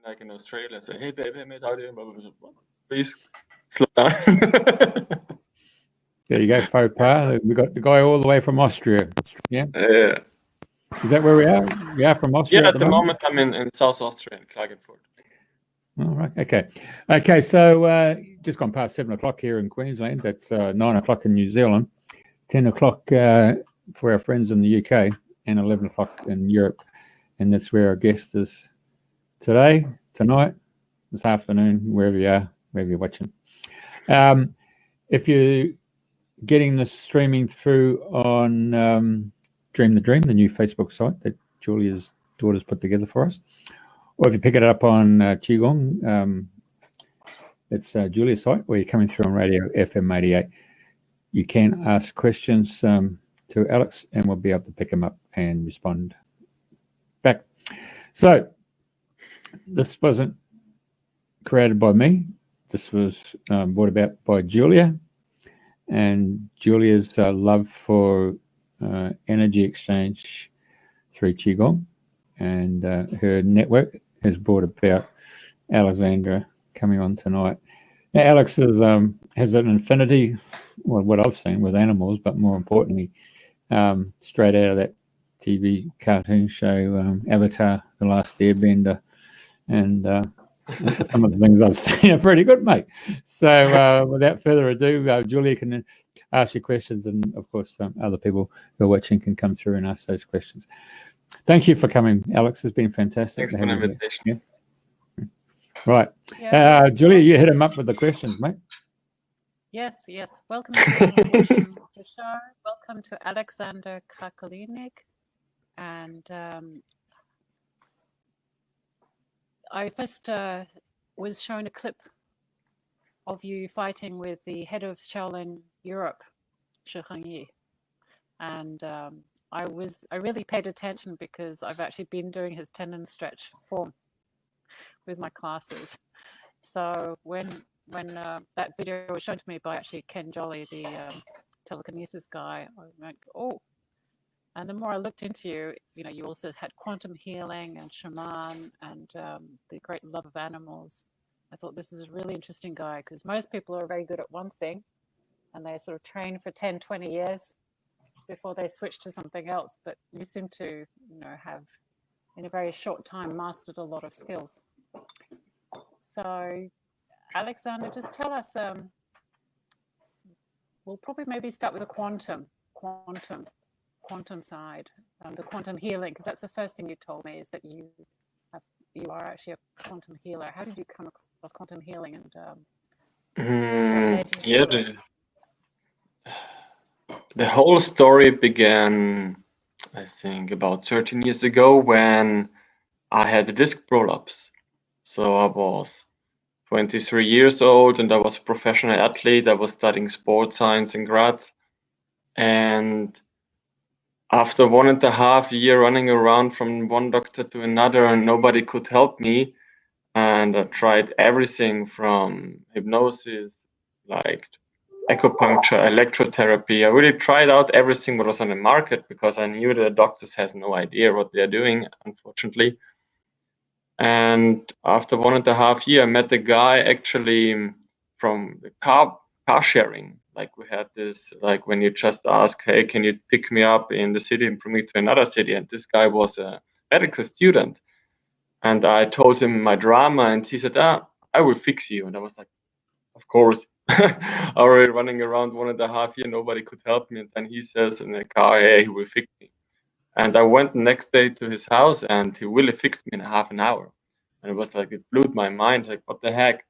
like in Australia and say, "Hey, babe, hey, mate, how do you?" Blah, blah, blah. Please slow down. There you go, faux pas. We got the guy all the way from Austria. Yeah, Yeah. is that where we are? We are from Austria Yeah, at the moment. I'm in South Austria, in Klagenfurt. All right. Okay. So just gone past 7 o'clock here in Queensland. That's 9 o'clock in New Zealand. 10 o'clock for our friends in the UK, and 11 o'clock in Europe. And that's where our guest is today, tonight, this afternoon, wherever you're watching. If you're getting this streaming through on Dream the Dream, the new Facebook site that Julia's daughter's put together for us, or if you pick it up on Qigong, it's Julia's site, where you're coming through on radio FM 88. You can ask questions to Alex, and we'll be able to pick them up and respond back. So this wasn't created by me. This was brought about by Julia, and Julia's love for energy exchange through Qigong, and her network has brought about Alexandra coming on tonight. Now, Alex has an affinity, well, what I've seen with animals, but more importantly, straight out of that TV cartoon show, Avatar, The Last Airbender, and some of the things I've seen are pretty good, mate. So without further ado, Julia can ask you questions, and of course, other people who are watching can come through and ask those questions. Thank you for coming, Alex. It's been fantastic. Thanks for the invitation. Yeah. Right. Yeah. Julia, you hit him up with the questions, mate. Yes. Welcome to watching the show. Welcome to Alexander Krakolinig. And I first was shown a clip of you fighting with the head of Shaolin Europe, Shi Hengyi. And I really paid attention because I've actually been doing his tendon stretch form with my classes. So when that video was shown to me by actually Ken Jolly, the telekinesis guy, I went, oh. And the more I looked into you, you also had quantum healing and shaman and the great love of animals. I thought this is a really interesting guy, because most people are very good at one thing and they sort of train for 10, 20 years before they switch to something else. But you seem to, have in a very short time mastered a lot of skills. So, Alexander, just tell us, we'll probably maybe start with the quantum side, the quantum healing, because that's the first thing you told me, is that you are actually a quantum healer. How did you come across quantum healing? And the whole story began, I think, about 13 years ago, when I had a disc prolapse. So I was 23 years old, and I was a professional athlete. I was studying sports science in Graz, and after 1.5 years running around from one doctor to another, and nobody could help me, and I tried everything from hypnosis, like acupuncture, electrotherapy. I really tried out everything that was on the market, because I knew that the doctors has no idea what they're doing, unfortunately. And after 1.5 years, I met a guy actually from the car sharing. Like, we had this, like, when you just ask, hey, can you pick me up in the city and bring me to another city? And this guy was a medical student. And I told him my drama, and he said, I will fix you. And I was like, of course. Already running around 1.5 years, nobody could help me. And then he says in the car, hey, he will fix me. And I went the next day to his house, and he really fixed me in half an hour. And it was like, it blew my mind, like, what the heck?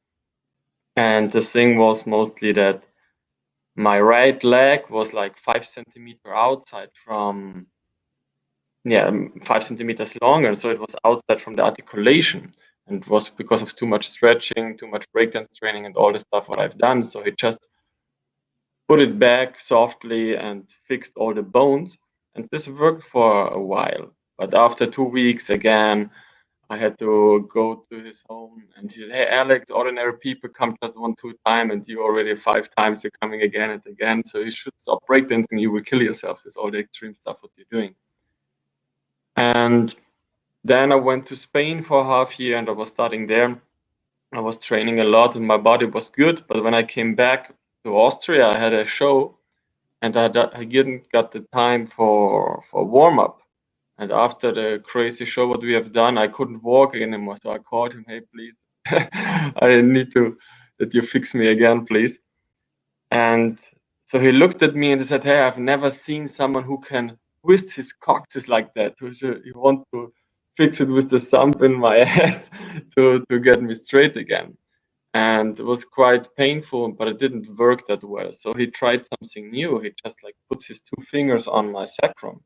And the thing was mostly that my right leg was like 5 centimeters outside from, 5 centimeters longer. So it was outside from the articulation. And it was because of too much stretching, too much breakdance training, and all the stuff what I've done. So he just put it back softly and fixed all the bones. And this worked for a while. But after 2 weeks, again, I had to go to his home, and he said, hey, Alex, ordinary people come just 1-2 times, and you already 5 times, you're coming again and again. So you should stop breakdancing. You will kill yourself with all the extreme stuff what you're doing. And Then I went to Spain for a half year and I was studying there. I was training a lot and my body was good. But when I came back to Austria, I had a show and I didn't got the time for warm up. And after the crazy show what we have done, I couldn't walk anymore. So I called him, hey, please, I need that you fix me again, please. And so he looked at me and he said, hey, I've never seen someone who can twist his coccyx like that. He want to fix it with the thumb in my ass to get me straight again. And it was quite painful, but it didn't work that well. So he tried something new. He just like put his 2 fingers on my sacrum.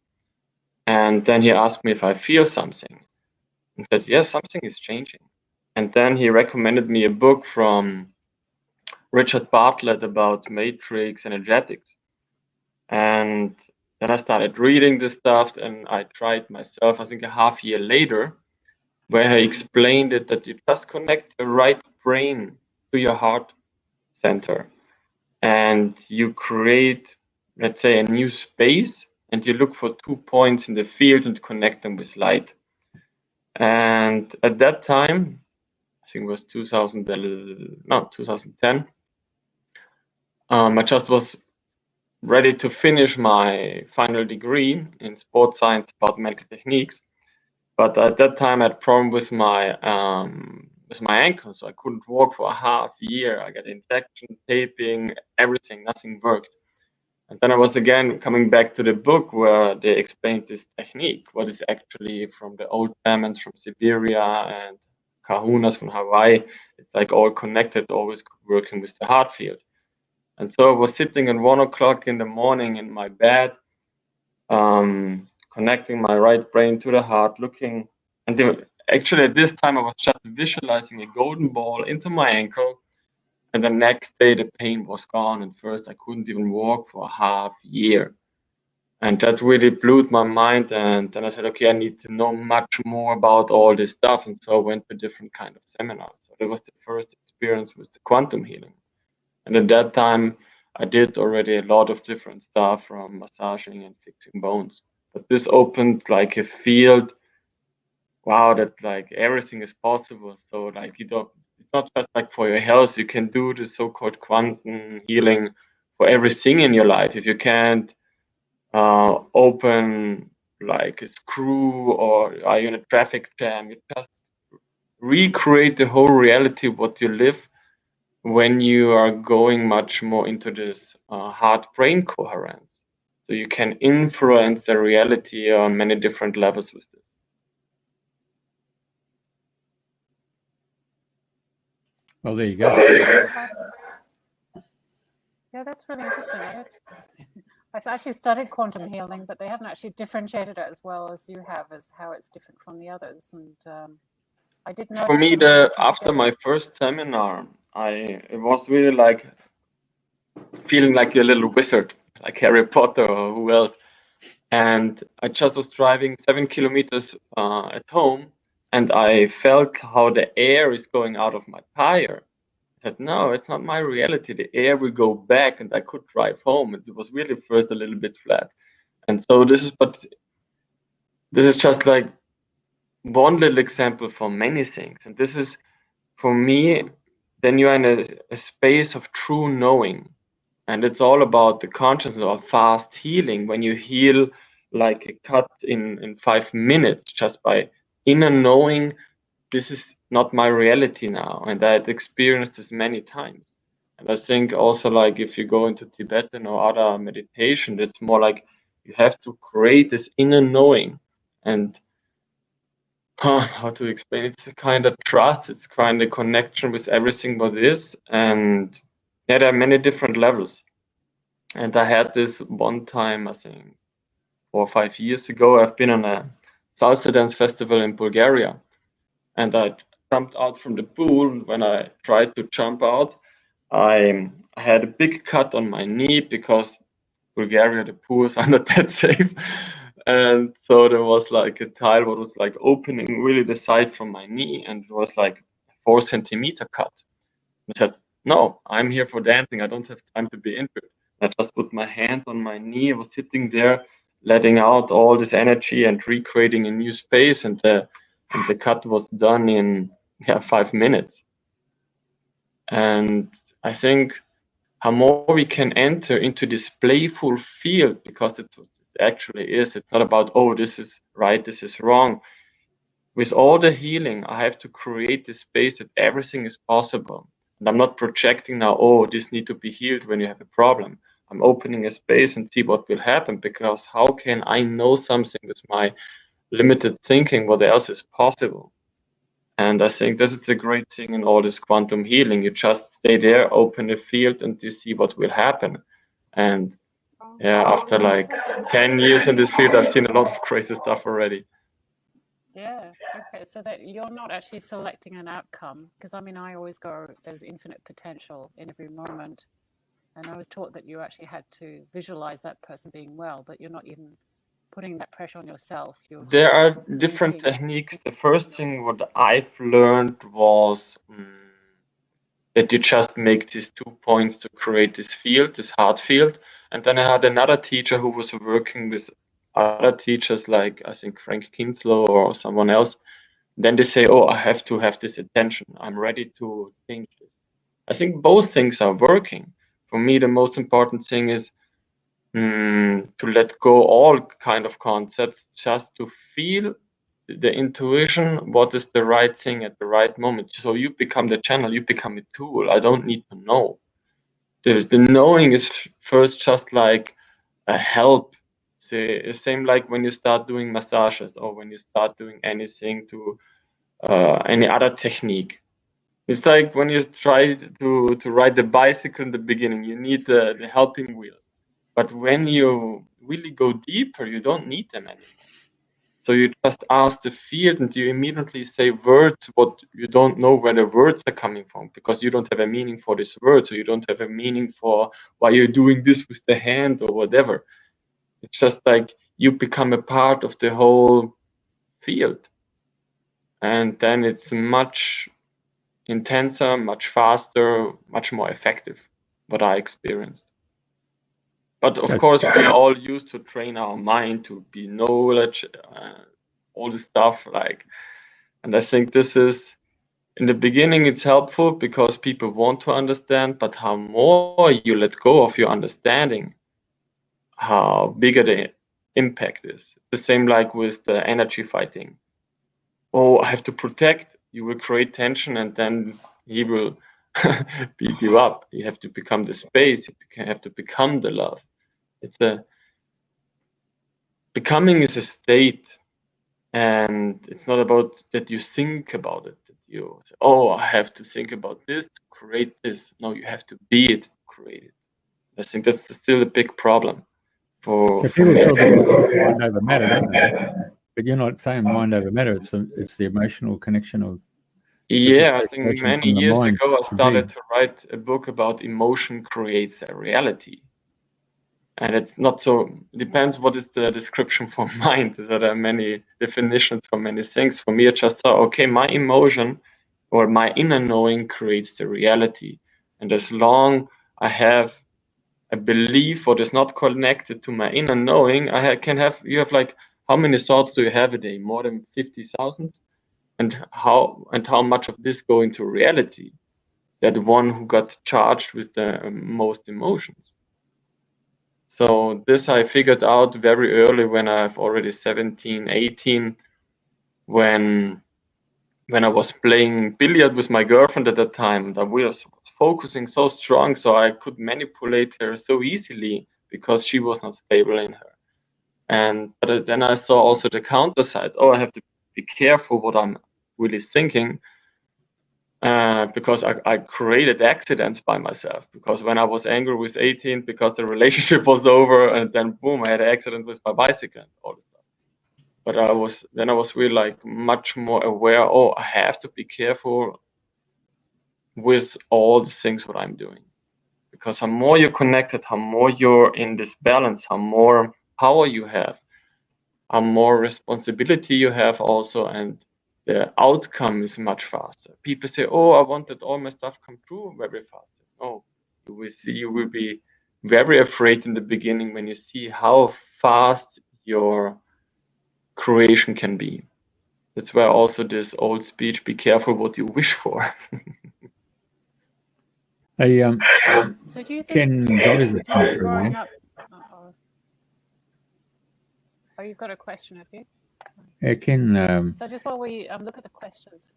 And then he asked me if I feel something. And said, yes, something is changing. And then he recommended me a book from Richard Bartlett about matrix energetics. And then I started reading this stuff and I tried myself, I think a half year later, where he explained it that you just connect your right brain to your heart center and you create, let's say, a new space and you look for 2 points in the field and connect them with light. And at that time, I think it was 2010, I just was ready to finish my final degree in sports science about mental techniques. But at that time, I had a problem with my ankle, so I couldn't walk for a half year. I got injection, taping, everything, nothing worked. And then I was again coming back to the book where they explained this technique, what is actually from the old shamans from Siberia and kahunas from Hawaii. It's like all connected, always working with the heart field. And so I was sitting at 1 o'clock in the morning in my bed, connecting my right brain to the heart, looking. And actually, at this time, I was just visualizing a golden ball into my ankle. And the next day, the pain was gone. And first, I couldn't even walk for a half year. And that really blew my mind. And then I said, okay, I need to know much more about all this stuff. And so I went to different kind of seminars. So that was the first experience with the quantum healing. And at that time, I did already a lot of different stuff from massaging and fixing bones. But this opened like a field, wow, that like everything is possible. So like it's not just like for your health, you can do the so-called quantum healing for everything in your life. If you can't open like a screw or are you in a traffic jam, you just recreate the whole reality of what you live when you are going much more into this heart-brain coherence. So you can influence the reality on many different levels with this. Well, there you go. Yeah, that's really interesting. I've actually studied quantum healing, but they haven't actually differentiated it as well as you have, as how it's different from the others. And I did notice. For me, after my first seminar, it was really like feeling like a little wizard, like Harry Potter or who else. And I just was driving 7 kilometers at home, and I felt how the air is going out of my tire. I said, no, it's not my reality. The air will go back, and I could drive home. And it was really first a little bit flat. And so this is just like one little example for many things. And this is, for me, then you're in a space of true knowing. And it's all about the consciousness of fast healing. When you heal like a cut in 5 minutes, just by inner knowing, this is not my reality now. And I had experienced this many times. And I think also like if you go into Tibetan or other meditation, it's more like you have to create this inner knowing. And how to explain, it's a kind of trust, it's kind of connection with everything what is. And yeah, there are many different levels. And I had this one time, I think 4 or 5 years ago, I've been on a salsa dance festival in Bulgaria, and I jumped out from the pool. And when I tried to jump out, I had a big cut on my knee because Bulgaria, the pools are not that safe. And so there was like a tile what was like opening really the side from my knee, and it was like a 4 centimeter cut. I said, no, I'm here for dancing. I don't have time to be injured. I just put my hand on my knee. I was sitting there, letting out all this energy and recreating a new space. And the and the cut was done in 5 minutes. And I think how more we can enter into this playful field, because it actually is, it's not about, oh, this is right, this is wrong. With all the healing, I have to create this space that everything is possible. And I'm not projecting now, oh, this needs to be healed when you have a problem. I'm opening a space and see what will happen, because how can I know something with my limited thinking, what else is possible? And I think this is a great thing in all this quantum healing. You just stay there, open the field, and you see what will happen. And yeah, after like 10 years in this field, I've seen a lot of crazy stuff already. Yeah. Okay. So that you're not actually selecting an outcome, because I mean, I always go, there's infinite potential in every moment. And I was taught that you actually had to visualize that person being well, but you're not even putting that pressure on yourself. There are different techniques. The first thing what I've learned was that you just make these 2 points to create this field, this heart field. And then I had another teacher who was working with other teachers, like I think Frank Kinslow or someone else. Then they say, oh, I have to have this attention. I'm ready to change this. I think both things are working. For me, the most important thing is to let go all kind of concepts, just to feel the intuition, what is the right thing at the right moment. So you become the channel, you become a tool. I don't need to know. The knowing is first just like a help. Same like when you start doing massages or when you start doing anything to any other technique. It's like when you try to ride the bicycle in the beginning, you need the helping wheel. But when you really go deeper, you don't need them anymore. So you just ask the field and you immediately say words what you don't know where the words are coming from, because you don't have a meaning for this word, so you don't have a meaning for why you're doing this with the hand or whatever. It's just like you become a part of the whole field. And then it's much intenser, much faster, much more effective, what I experienced. But of course, we all used to train our mind to be knowledge, all this stuff. And I think this is, in the beginning, it's helpful because people want to understand. But how more you let go of your understanding, how bigger the impact is. The same like with the energy fighting. Oh, I have to protect. You will create tension, and then he will beat you up. You have to become the space. You have to become the love. Becoming is a state, and it's not about that you think about it, that you say, oh, I have to think about this to create this. No, you have to be it to create it. I think that's still a big problem. So people talk about mind over matter, don't they? But you're not saying mind over matter. It's the emotional connection of. Yeah, I think many years ago I started to write a book about emotion creates a reality. And it's not so, it depends what is the description for mind. There are many definitions for many things. For me, I just thought, okay, my emotion or my inner knowing creates the reality. And as long I have a belief what is not connected to my inner knowing, you have like, how many thoughts do you have a day? More than 50,000? And how much of this go into reality? They're the one who got charged with the most emotions. So this I figured out very early when I've already 17, 18, when I was playing billiard with my girlfriend at that time. That we was focusing so strong, so I could manipulate her so easily because she was not stable in her. But then I saw also the counter side. Oh, I have to be careful what I'm really thinking. Because I created accidents by myself. Because when I was angry with 18, because the relationship was over, and then boom, I had an accident with my bicycle and all this stuff. But I was really like much more aware. Oh, I have to be careful with all the things what I'm doing, because how more you're connected, how more you're in this balance, how more power you have, how more responsibility you have also, and the outcome is much faster. People say, oh, I want that all my stuff come true very fast. No, you will be very afraid in the beginning when you see how fast your creation can be. That's where also this old speech, be careful what you wish for. Hey, So do you think, Ken Jolly's just come through, growing man. up? Oh, you've got a question, have you? Yeah, Ken, So just while we look at the questions.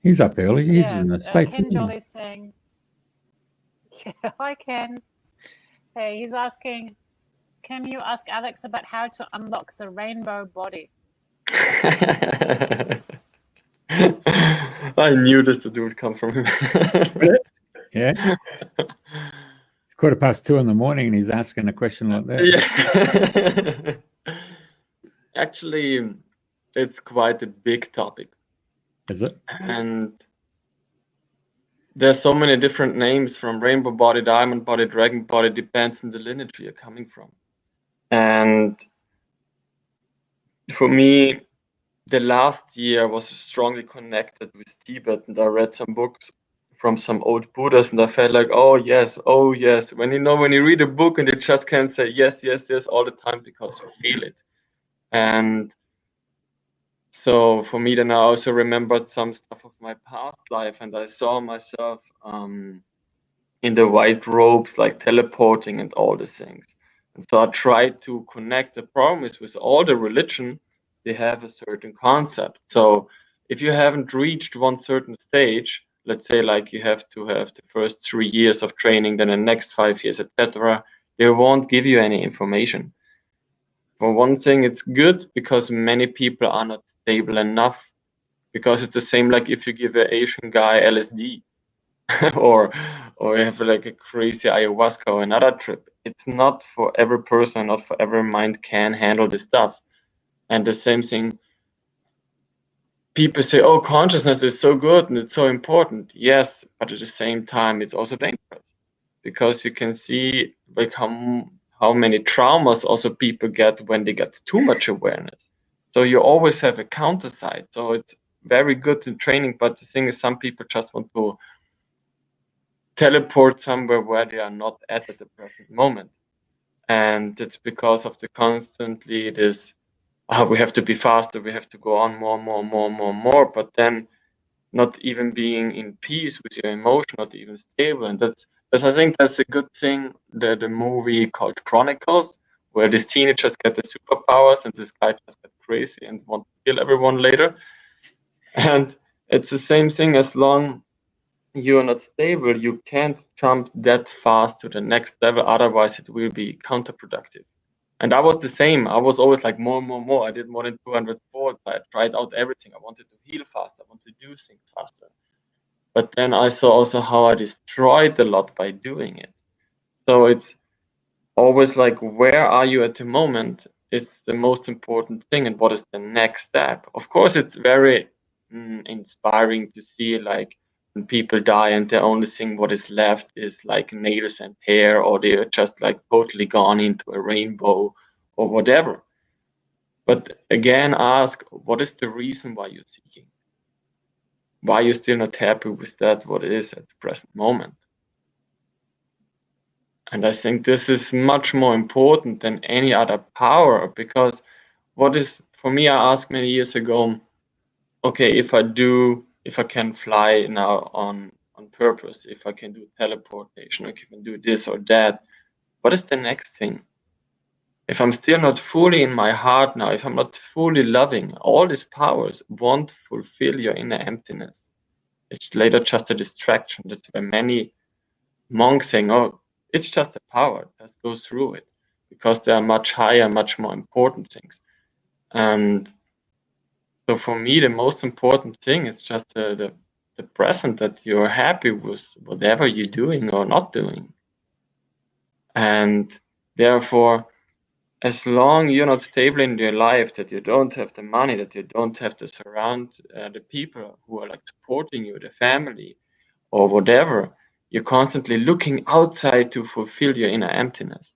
he's up early. He's Yeah, in the States. Ken isn't he? Jolly's saying, yeah, hi Ken. Hey, he's asking, can you ask Alex about how to unlock the rainbow body? I knew this would come from him. Yeah. It's 2:15 in the morning and he's asking a question like that. Yeah. Actually, it's quite a big topic. Is it? And there's so many different names, from rainbow body, diamond body, dragon body, depends on the lineage you're coming from. And for me, the last year was strongly connected with Tibet, and I read some books from some old Buddhas, and I felt like, oh yes. When you read a book and you just can't say yes all the time because you feel it. And so for me, then I also remembered some stuff of my past life, and I saw myself in the white robes, like teleporting and all these things. And so I tried to connect. The problem is with all the religion, they have a certain concept. So if you haven't reached one certain stage, let's say like you have to have the first 3 years of training, then the next 5 years, etc., they won't give you any information. For one thing, it's good because many people are not stable enough, because it's the same like if you give an Asian guy LSD or you have like a crazy ayahuasca or another trip. It's not for every person, not for every mind can handle this stuff. And the same thing, people say, oh, consciousness is so good and it's so important. Yes, but at the same time, it's also dangerous, because you can see like how many traumas also people get when they get too much awareness. So you always have a counter side. So it's very good in training, but the thing is, some people just want to teleport somewhere where they are not at the present moment. And it's because of the constantly this, we have to be faster, we have to go on more, but then not even being in peace with your emotion, not even stable. And that's I think that's a good thing, the movie called Chronicles, where these teenagers get the superpowers and this guy just gets crazy and wants to kill everyone later. And it's the same thing. As long you're not stable, you can't jump that fast to the next level, otherwise it will be counterproductive. And I was the same. I was always like more. I did more than 200 sports. I tried out everything. I wanted to heal faster. I wanted to do things faster. But then I saw also how I destroyed a lot by doing it. So it's always like, where are you at the moment? It's the most important thing. And what is the next step? Of course, it's very inspiring to see like when people die and the only thing what is left is like nails and hair, or they're just like totally gone into a rainbow or whatever. But again, ask, what is the reason why you're seeking? Why you're still not happy with that, what it is at the present moment? And I think this is much more important than any other power, because what is, for me, I asked many years ago, okay, if I can fly now on purpose, if I can do teleportation, if I can do this or that, what is the next thing? If I'm still not fully in my heart now, if I'm not fully loving, all these powers won't fulfill your inner emptiness. It's later just a distraction. That's why many monks saying, oh, it's just a power, just go through it, because there are much higher, much more important things. And so for me, the most important thing is just the present, that you're happy with whatever you're doing or not doing. And therefore, as long you're not stable in your life, that you don't have the money, that you don't have to surround the people who are like supporting you, the family or whatever, you're constantly looking outside to fulfill your inner emptiness.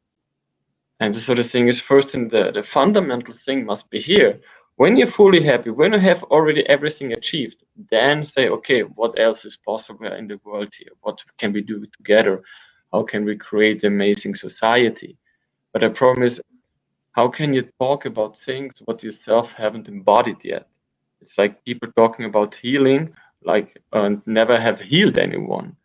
And so the thing is, first, in the fundamental thing must be here. When you're fully happy, when you have already everything achieved, then say, okay, what else is possible in the world here? What can we do together? How can we create an amazing society? But the problem is, How can you talk about things what yourself haven't embodied yet? It's like people talking about healing, like, and never have healed anyone.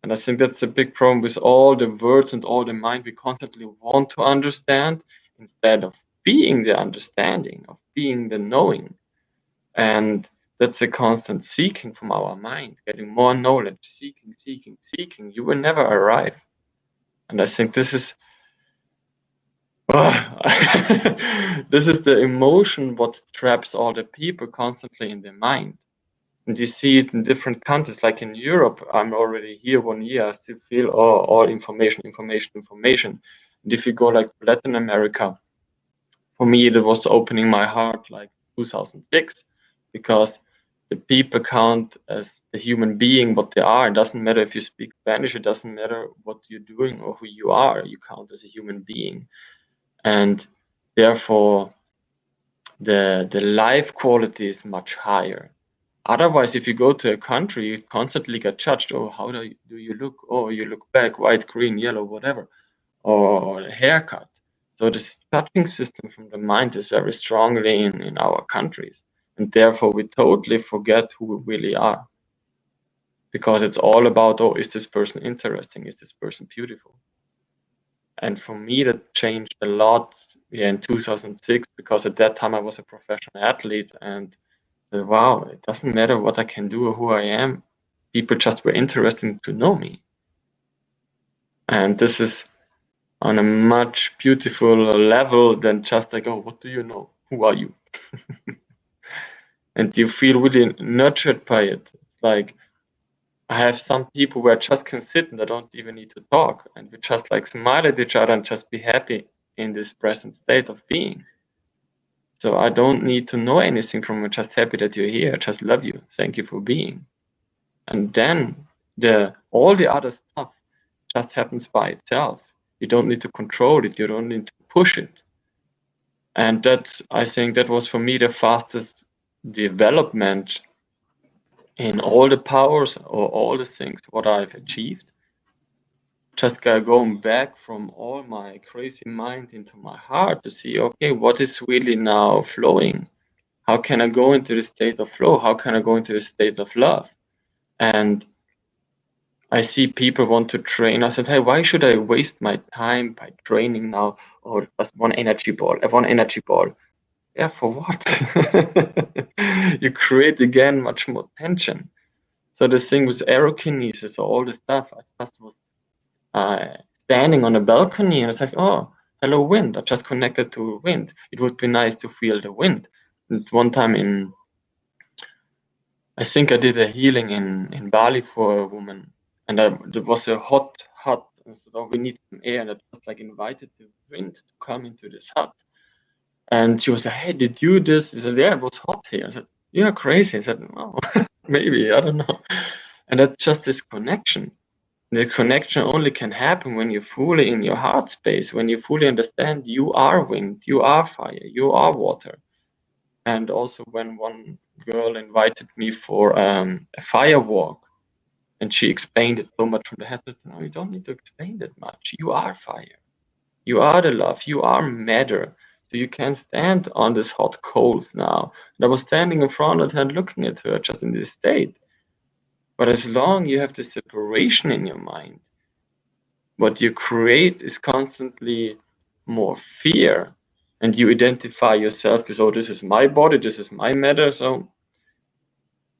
And I think that's a big problem with all the words and all the mind we constantly want to understand instead of being the understanding, of being the knowing. And that's a constant seeking from our mind, getting more knowledge, seeking, seeking, seeking. You will never arrive. And I think this is this is the emotion what traps all the people constantly in their mind. And you see it in different countries, like in Europe. I'm already here 1 year. I still feel all information, information, information. And if you go like to Latin America, for me, it was opening my heart like 2006, because the people count as the human being what they are. It doesn't matter if you speak Spanish. It doesn't matter what you're doing or who you are. You count as a human being. And therefore the life quality is much higher. Otherwise, if you go to a country, you constantly get judged. Oh, how do you look? Oh, you look black, white, green, yellow, whatever, or a haircut. So this judging system from the mind is very strongly in our countries, and therefore we totally forget who we really are, because it's all about, oh, is this person interesting? Is this person beautiful? And for me, that changed a lot, in 2006, because at that time I was a professional athlete, and wow, it doesn't matter what I can do or who I am. People just were interested to know me. And this is on a much beautiful level than just like, oh, what do you know? Who are you? And you feel really nurtured by it. It's like, I have some people where I just can sit and I don't even need to talk, and we just like smile at each other and just be happy in this present state of being. So I don't need to know anything from you, just happy that you're here, just love you, thank you for being. And then all the other stuff just happens by itself. You don't need to control it, you don't need to push it. And that's, I think that was for me the fastest development in all the powers or all the things what I've achieved. Just going back from all my crazy mind into my heart to see, okay, what is really now flowing? How can I go into the state of flow? How can I go into the state of love? And I see people want to train. I said, hey, why should I waste my time by training now? Or just one energy ball, one energy ball. Yeah, for what? You create again much more tension. So the thing with aerokinesis, all the stuff, I just was standing on a balcony and it's like, oh, hello wind. I just connected to wind. It would be nice to feel the wind. And one time I think I did a healing in Bali for a woman, and there was a hot hut. And I said, oh, we need some air, and I just like invited the wind to come into this hut. And she was like, hey, did you do this? I said, yeah, it was hot here. I said, you're crazy. I said, no, maybe, I don't know. And that's just this connection. The connection only can happen when you're fully in your heart space, when you fully understand you are wind, you are fire, you are water. And also when one girl invited me for a fire walk, and she explained it so much from the head, no, you don't need to explain that much. You are fire. You are the love. You are matter. So you can stand on this hot coals now. And I was standing in front of her and looking at her just in this state. But as long you have the separation in your mind, what you create is constantly more fear. And you identify yourself as, oh, this is my body, this is my matter. So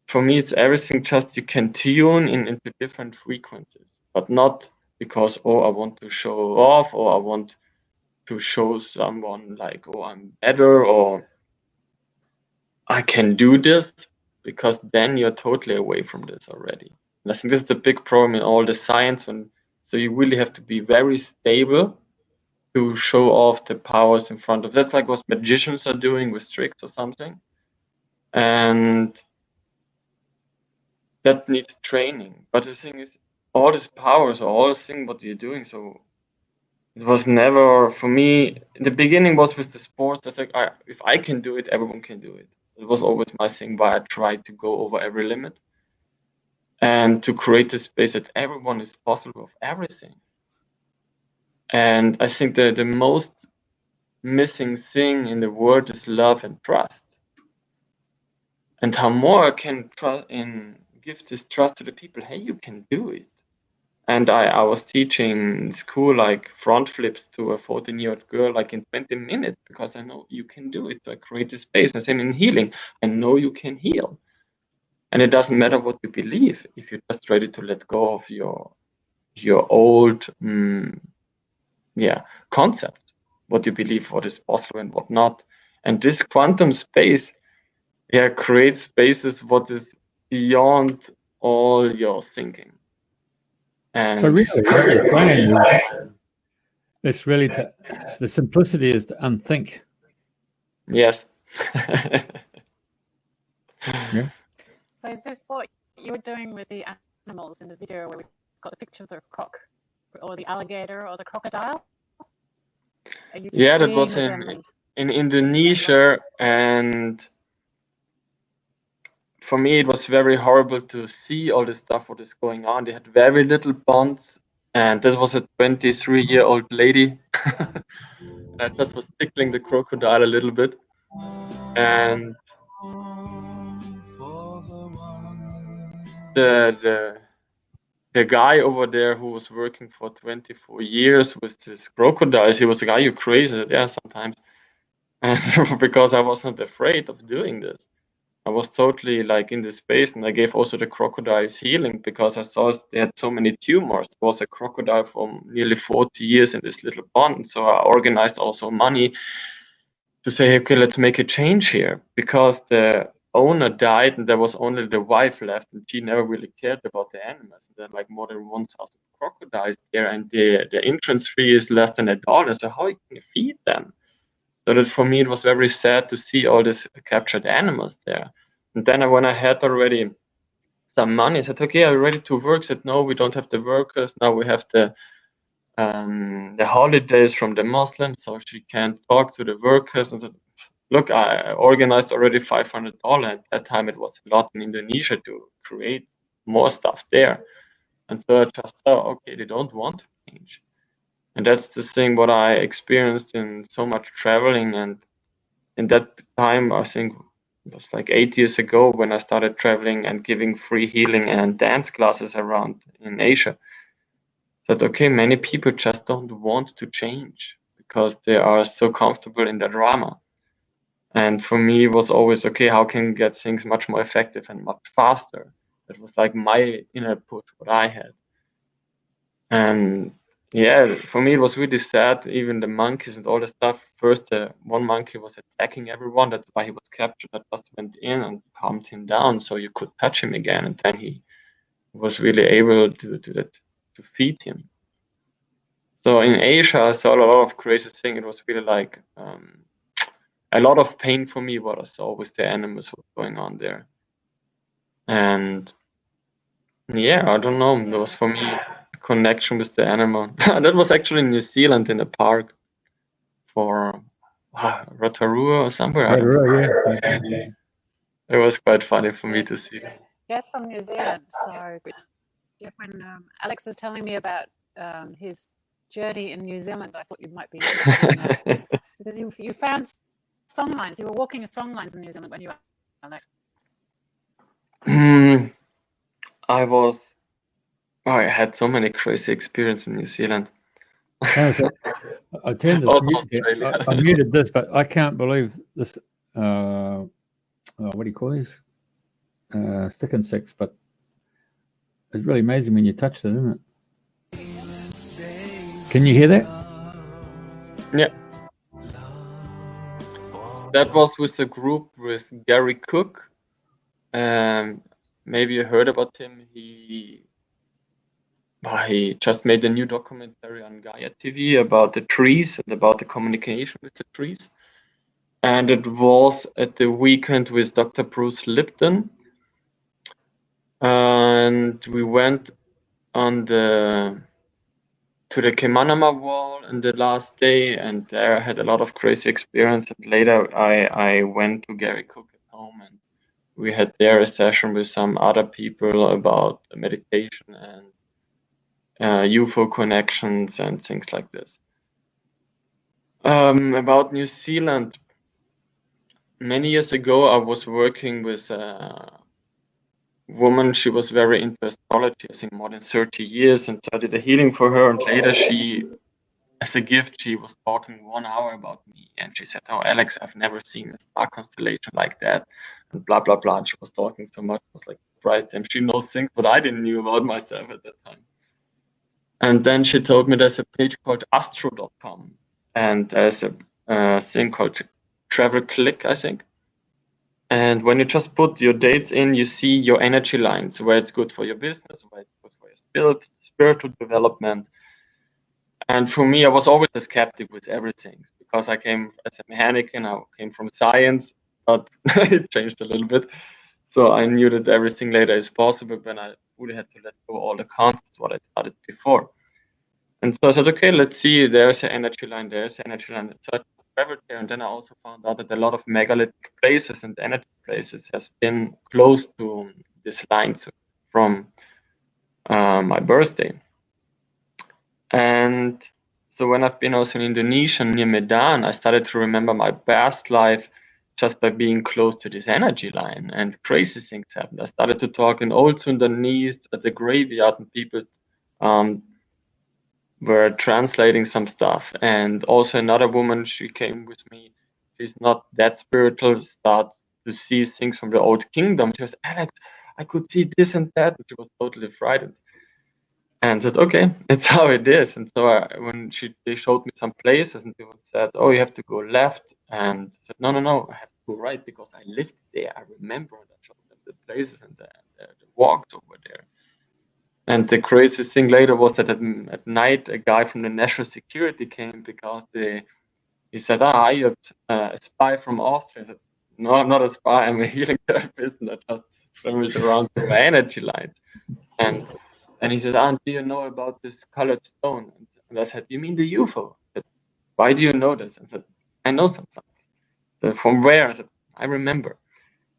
for me, it's everything just you can tune into different frequencies, but not because, oh, I want to show off, or I want to show someone like, oh, I'm better, or I can do this, because then you're totally away from this already. And I think this is the big problem in all the science. So you really have to be very stable to show off the powers in front of. That's like what magicians are doing with tricks or something. And that needs training. But the thing is, all these powers, or all this thing what you're doing, so it was never, for me, in the beginning was with the sports, I was like, if I can do it, everyone can do it. It was always my thing, why I tried to go over every limit and to create a space that everyone is possible of everything. And I think the most missing thing in the world is love and trust. And how more I can give this trust to the people, hey, you can do it. And I was teaching in school like front flips to a 14-year-old girl like in 20 minutes because I know you can do it. So I create a space. And same in healing. I know you can heal. And it doesn't matter what you believe if you're just ready to let go of your old concept, what you believe, what is possible and what not. And this quantum space creates spaces what is beyond all your thinking. And so really, what you're saying is it's really the simplicity is to unthink. yes. Yeah. So is this what you were doing with the animals in the video where we got the picture of the croc or the alligator or the crocodile? Yeah, that was in Indonesia, and for me it was very horrible to see all this stuff what is going on. They had very little bonds, and this was a 23-year-old lady. I just was tickling the crocodile a little bit, and the guy over there who was working for 24 years with this crocodiles, he was a guy, you crazy? Yeah, sometimes. And because I wasn't afraid of doing this. I was totally like in this space, and I gave also the crocodiles healing because I saw they had so many tumors. There was a crocodile for nearly 40 years in this little pond. So I organized also money to say, okay, let's make a change here, because the owner died and there was only the wife left, and she never really cared about the animals. There are like more than 1,000 crocodiles there, and the entrance fee is less than $1. So how can you feed them? So that for me it was very sad to see all these captured animals there. And then when I had already some money, I said, okay, are you ready to work? I said, no, we don't have the workers. Now we have the holidays from the Muslims, so she can't talk to the workers. And said, look, I organized already $500. At that time it was a lot in Indonesia to create more stuff there. And so I just saw, okay, they don't want to change. And that's the thing what I experienced in so much traveling. And in that time, I think it was like 8 years ago when I started traveling and giving free healing and dance classes around in Asia. That okay, many people just don't want to change because they are so comfortable in their drama. And for me, it was always okay, how can I get things much more effective and much faster? That was like my inner push, what I had. And yeah, for me, it was really sad. Even the monkeys and all the stuff. First, one monkey was attacking everyone. That's why he was captured. I just went in and calmed him down so you could touch him again. And then he was really able to feed him. So in Asia, I saw a lot of crazy things. It was really like a lot of pain for me what I saw with the animals, what's going on there. And yeah, I don't know. That was for me a connection with the animal. That was actually in New Zealand in a park for Rotorua or somewhere. I don't know. Yeah. It was quite funny for me to see. Yes, from New Zealand. So when Alex was telling me about his journey in New Zealand, I thought you might be interested in that. Because you found song lines. You were walking song lines in New Zealand when you were Alex. I had so many crazy experiences in New Zealand. So I turned this mute. I muted this, but I can't believe this. What do you call these? Stick insects, but it's really amazing when you touch it, isn't it? Can you hear that? Yeah. That was with a group with Gary Cook. Maybe you heard about him. He just made a new documentary on Gaia TV about the trees and about the communication with the trees. And it was at the weekend with Dr. Bruce Lipton. And we went on to the Kemanama wall in the last day, and there I had a lot of crazy experience. And later I went to Gary Cook at home, and we had there a session with some other people about meditation and UFO connections and things like this. About New Zealand, many years ago, I was working with a woman. She was very into astrology, I think more than 30 years, and so I did a healing for her. And later, as a gift, she was talking 1 hour about me, and she said, "Oh, Alex, I've never seen a star constellation like that," and blah blah blah. And she was talking so much, I was like surprised, and she knows things that I didn't knew about myself at that time. And then she told me there's a page called astro.com, and there's a thing called Travel Click, I think. And when you just put your dates in, you see your energy lines, where it's good for your business, where it's good for your spiritual development. And for me, I was always a skeptic with everything because I came as a mechanic and I came from science, but it changed a little bit. So I knew that everything later is possible when I really had to let go all the concepts what I started before. And so I said, okay, let's see, there's an energy line, there's an energy line. So I traveled there, and then I also found out that a lot of megalithic places and energy places has been close to these lines from my birthday. And so when I've been also in Indonesia near Medan, I started to remember my past life just by being close to this energy line, and crazy things happened. I started to talk in Old Sundanese at the graveyard, and people were translating some stuff. And also another woman, she came with me. She's not that spiritual, starts to see things from the old kingdom. She was, Alex, I could see this and that. And she was totally frightened. And said, okay, it's how it is. And so when they showed me some places, and they said, oh, you have to go left. And I said, no, I have to go right because I lived there. I remember that I showed them the places and the walks over there. And the craziest thing later was that at night, a guy from the national security came because he said, are you a spy from Austria? I said, no, I'm not a spy. I'm a healing therapist, and I just traveled around to my energy lines. And he said, do you know about this colored stone? And I said, you mean the UFO? I said, why do you know this? I said, I know something. So from where? I said, I remember.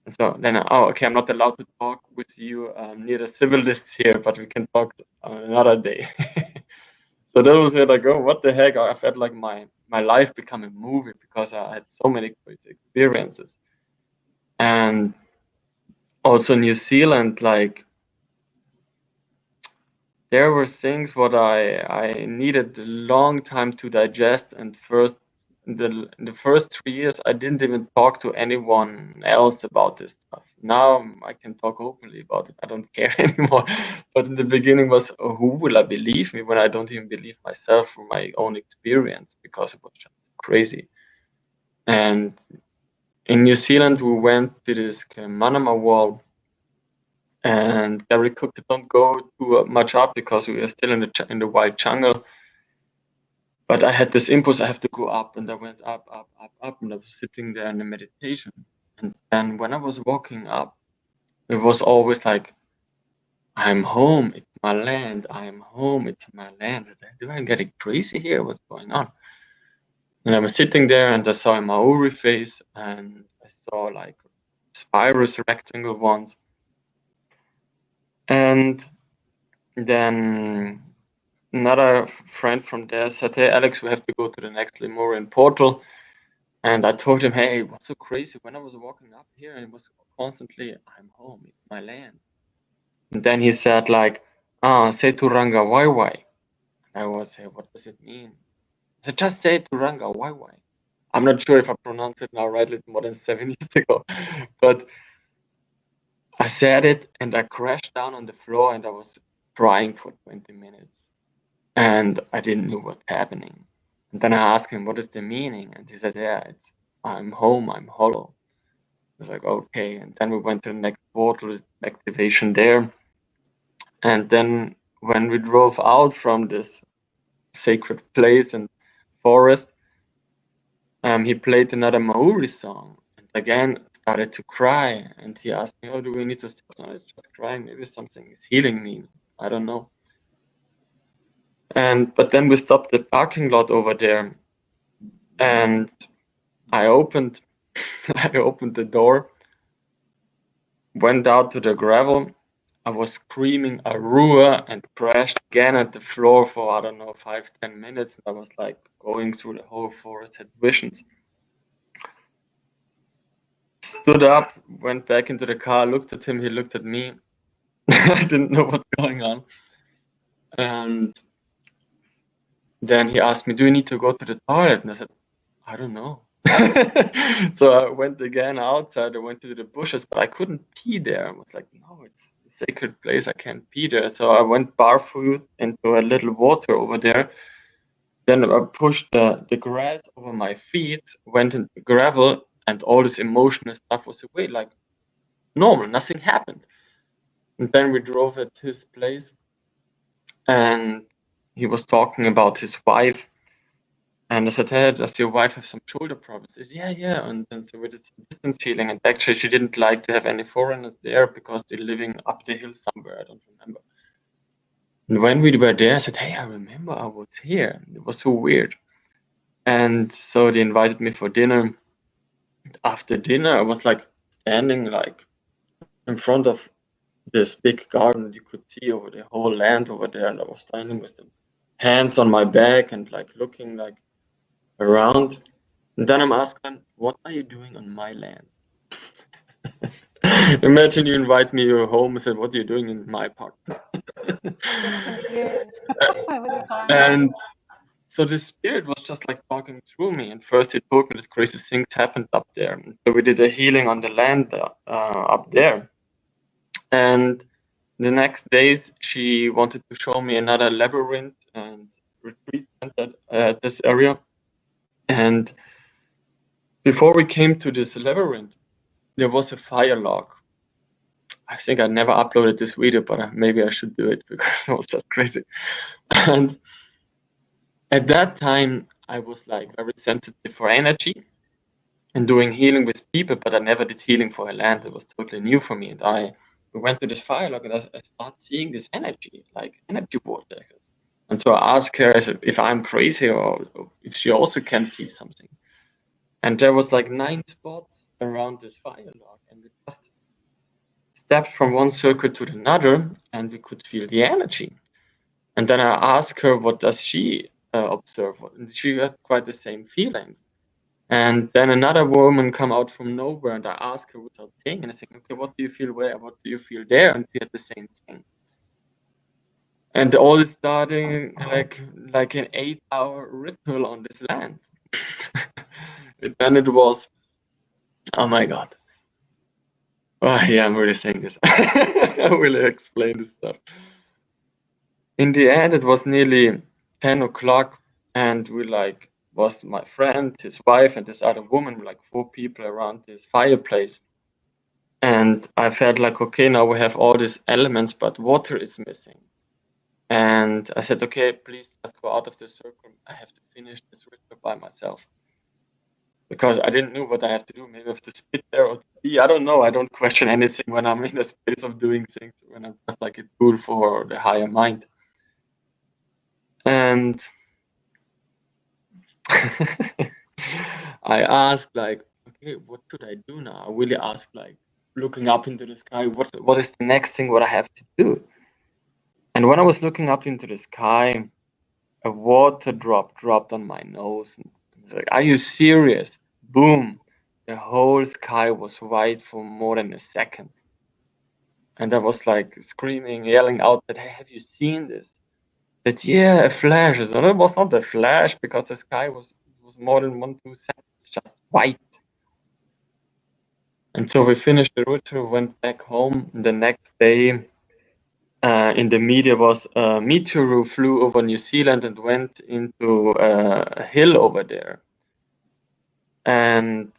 And so then, okay, I'm not allowed to talk with you near the civilists here, but we can talk another day. So that was it, like, oh, what the heck? I felt like my life became a movie because I had so many crazy experiences. And also New Zealand, like, there were things what I needed a long time to digest. And in the first 3 years, I didn't even talk to anyone else about this stuff. Now I can talk openly about it. I don't care anymore. But in the beginning was, oh, who will I believe me when I don't even believe myself from my own experience, because it was just crazy. And in New Zealand, we went to this Manama wall. And Gary Cook don't go too much up because we are still in the wild jungle. But I had this impulse, I have to go up, and I went up, and I was sitting there in the meditation. And then when I was walking up, it was always like, I'm home, it's my land, I'm home, it's my land. Do I get crazy here? What's going on? And I was sitting there, and I saw a Maori face, and I saw like spirals, rectangle ones. And then another friend from there said, hey, Alex, we have to go to the next Lemurian portal. And I told him, hey, what's so crazy? When I was walking up here, it was constantly, I'm home, it's my land. And then he said, like, say Turanga Waiwai. I was, hey, what does it mean? I said, just say Turanga Waiwai. I'm not sure if I pronounced it now rightly, more than 7 years ago. But I said it, and I crashed down on the floor, and I was crying for 20 minutes. And I didn't know what's happening. And then I asked him, what is the meaning? And he said, yeah, it's, I'm home, I'm hollow. I was like, okay. And then we went to the next portal activation there. And then when we drove out from this sacred place and forest, he played another Maori song, and again started to cry. And he asked me, oh, do we need to stop? No, it's just crying. Maybe something is healing me. I don't know. But then we stopped the parking lot over there, and I opened the door, went out to the gravel, I was screaming Arua and crashed again at the floor for, I don't know, 5-10 minutes. I was like going through the whole forest, had visions. Stood up, went back into the car, looked at him, he looked at me. I didn't know what's going on. And then he asked me, do you need to go to the toilet? And I said, I don't know. So I went again outside, I went to the bushes, but I couldn't pee there. I was like, no, it's a sacred place, I can't pee there. So I went barefoot into a little water over there. Then I pushed the grass over my feet, went into gravel, and all this emotional stuff was away, like normal, nothing happened. And then we drove at his place, and he was talking about his wife. And I said, hey, does your wife have some shoulder problems? He said, yeah. And then so we did some distance healing. And actually, she didn't like to have any foreigners there because they're living up the hill somewhere. I don't remember. And when we were there, I said, hey, I remember I was here. It was so weird. And so they invited me for dinner. After dinner, I was like standing like in front of this big garden. You could see over the whole land over there. And I was standing with the hands on my back and like looking like around. And then I'm asking, what are you doing on my land? Imagine you invite me to your home and say, what are you doing in my park? And so the spirit was just like talking through me. And first he told me that crazy things happened up there. And so we did a healing on the land up there. And the next days, she wanted to show me another labyrinth and retreat center at this area. And before we came to this labyrinth, there was a fire log. I think I never uploaded this video, but maybe I should do it because it was just crazy. And at that time, I was like very sensitive for energy and doing healing with people, but I never did healing for a land. It was totally new for me. And we went to this fire log and I started seeing this energy, like energy water. And so I asked her if I'm crazy or if she also can see something. And there was like 9 spots around this fire log, and we just stepped from one circle to another, and we could feel the energy. And then I asked her, what does she observe? And she had quite the same feelings. And then another woman come out from nowhere, and I asked her without saying anything, okay, what do you feel where? What do you feel there? And she had the same thing. And all is starting like an 8-hour ritual on this land. And then it was, oh my God. Oh, yeah, I'm really saying this. I will explain this stuff. In the end, it was nearly 10 o'clock, and we was my friend, his wife, and this other woman, like 4 people around this fireplace. And I felt like, okay, now we have all these elements, but water is missing. And I said, okay, please just go out of the circle. I have to finish this ritual by myself. Because I didn't know what I have to do. Maybe I have to spit there or pee. I don't know. I don't question anything when I'm in the space of doing things, when I'm just like a tool for the higher mind. And I asked like, okay, what should I do now? I really asked like, looking up into the sky, what is the next thing what I have to do? And when I was looking up into the sky, a water drop dropped on my nose. And I was like, are you serious? Boom. The whole sky was white for more than a second. And I was like screaming, yelling out that, hey, have you seen this? That, yeah, a flash. And it was not a flash because the sky was more than 1-2 seconds, just white. And so we finished the ritual, went back home. And the next day, in the media was a meteor who flew over New Zealand and went into a hill over there. And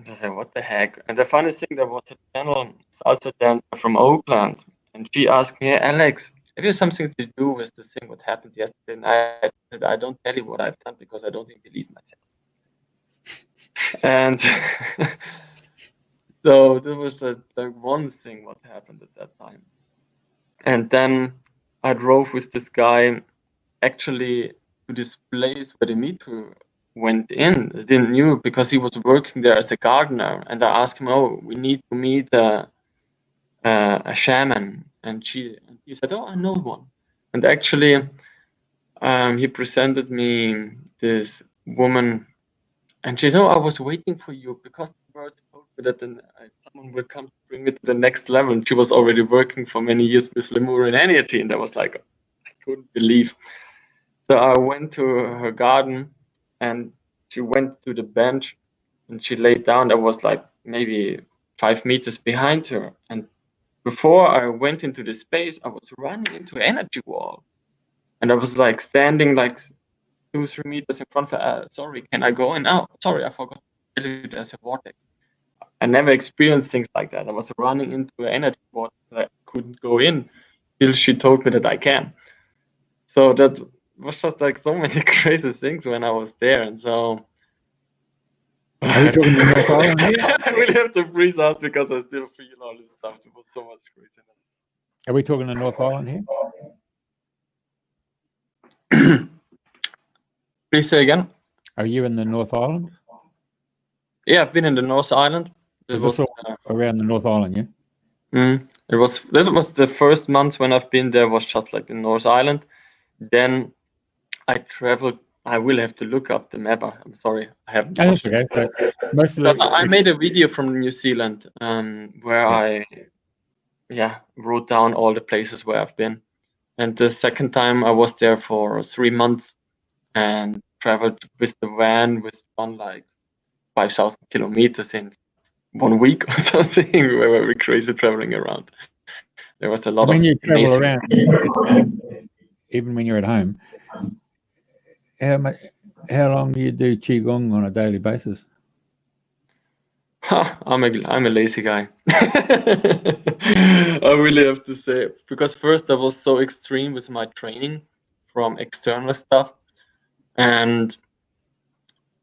I said, what the heck? And the funny thing, there was a channel salsa dancer from Oakland, and she asked me, hey, Alex, have you something to do with the thing what happened yesterday? And I said, I don't tell you what I've done because I don't even believe myself. And so there was the one thing what happened at that time. And then I drove with this guy actually to this place where the meteor went in. I didn't know because he was working there as a gardener. And I asked him, oh, we need to meet a shaman, and he said, "Oh, I know one." And actually, he presented me this woman, and she said, "Oh, I was waiting for you because the words told me that someone will come to bring me to the next level." And she was already working for many years with Lemurian energy, and I was like, I couldn't believe. So I went to her garden, and she went to the bench, and she laid down. I was like maybe 5 meters behind her, and before I went into the space, I was running into an energy wall, and I was like standing like 2-3 meters in front of her. Sorry, can I go in? Oh, sorry, I forgot to tell you there's a vortex. I never experienced things like that. I was running into an energy vortex that I couldn't go in till she told me that I can. So that was just like so many crazy things when I was there, and so. Are we talking the North Island here? I really have to freeze out because I still feel all this stuff. There was so much craziness. Are we talking the North Island here? Please say again. Are you in the North Island? Yeah, I've been in the North Island. Is this all around the North Island, yeah? This was the first month when I've been there, was just like the North Island. Then I traveled. I will have to look up the map. I'm sorry, I haven't. Oh, that's okay. So most of I made a video from New Zealand where I wrote down all the places where I've been. And the second time I was there for 3 months and traveled with the van with on like 5,000 kilometers in 1 week or something. We were very crazy traveling around. There was a lot when of you travel amazing- around, even when you're at home, how long do you do qigong on a daily basis? I'm a lazy guy. I really have to say, because first I was so extreme with my training from external stuff, and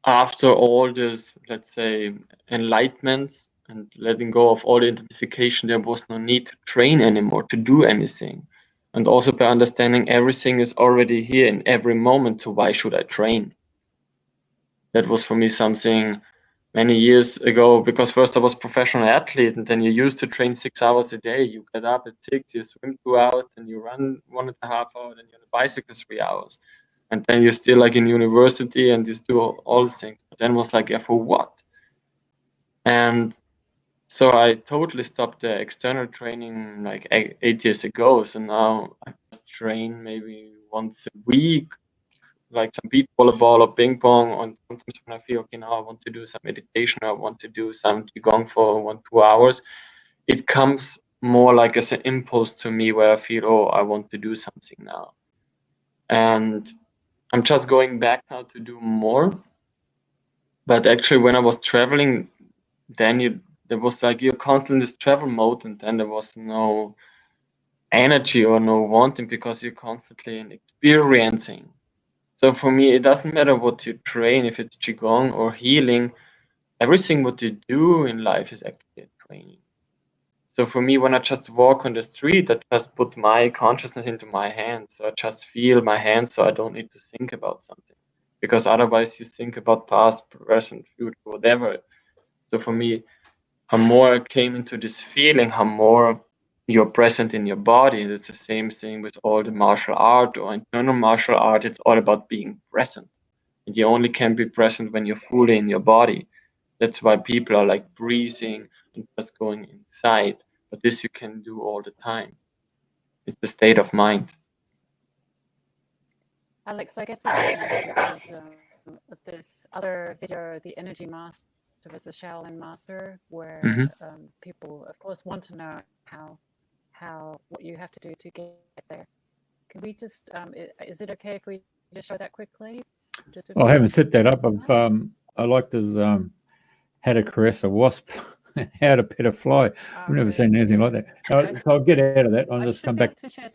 after all this, let's say, enlightenments and letting go of all the identification, there was no need to train anymore, to do anything. And also by understanding everything is already here in every moment, so why should I train? That was for me something many years ago, because first I was professional athlete, and then you used to train 6 hours a day. You get up at 6, you swim 2 hours, then you run 1.5 hours, then you're on a bicycle 3 hours. And then you're still like in university and you do all these things. But then was like, yeah, for what? And so I totally stopped the external training like 8 years ago. So now I just train maybe once a week, like some beach volleyball or ping pong. And sometimes when I feel, okay, now I want to do some meditation, or I want to do some qigong for 1-2 hours, it comes more like as an impulse to me where I feel, oh, I want to do something now. And I'm just going back now to do more. But actually, when I was traveling, then there was like you're constantly in this travel mode, and then there was no energy or no wanting because you're constantly in experiencing. So for me, it doesn't matter what you train, if it's qigong or healing. Everything what you do in life is actually a training. So for me, when I just walk on the street, I just put my consciousness into my hands. So I just feel my hands, so I don't need to think about something. Because otherwise you think about past, present, future, whatever. So for me, how more I came into this feeling, how more you're present in your body. It's the same thing with all the martial art or internal martial art. It's all about being present. And you only can be present when you're fully in your body. That's why people are like breathing and just going inside. But this you can do all the time. It's the state of mind. Alex, I guess we're listening because of this other video, the Energy Master versus Shaolin Master, where people, of course, want to know how what you have to do to get there. Can we just? Is it okay if we just show that quickly? I haven't set that up. I like this. How to caress a wasp, how to pet a fly. I've never seen anything like that. I'll get out of that. I'll just come back to share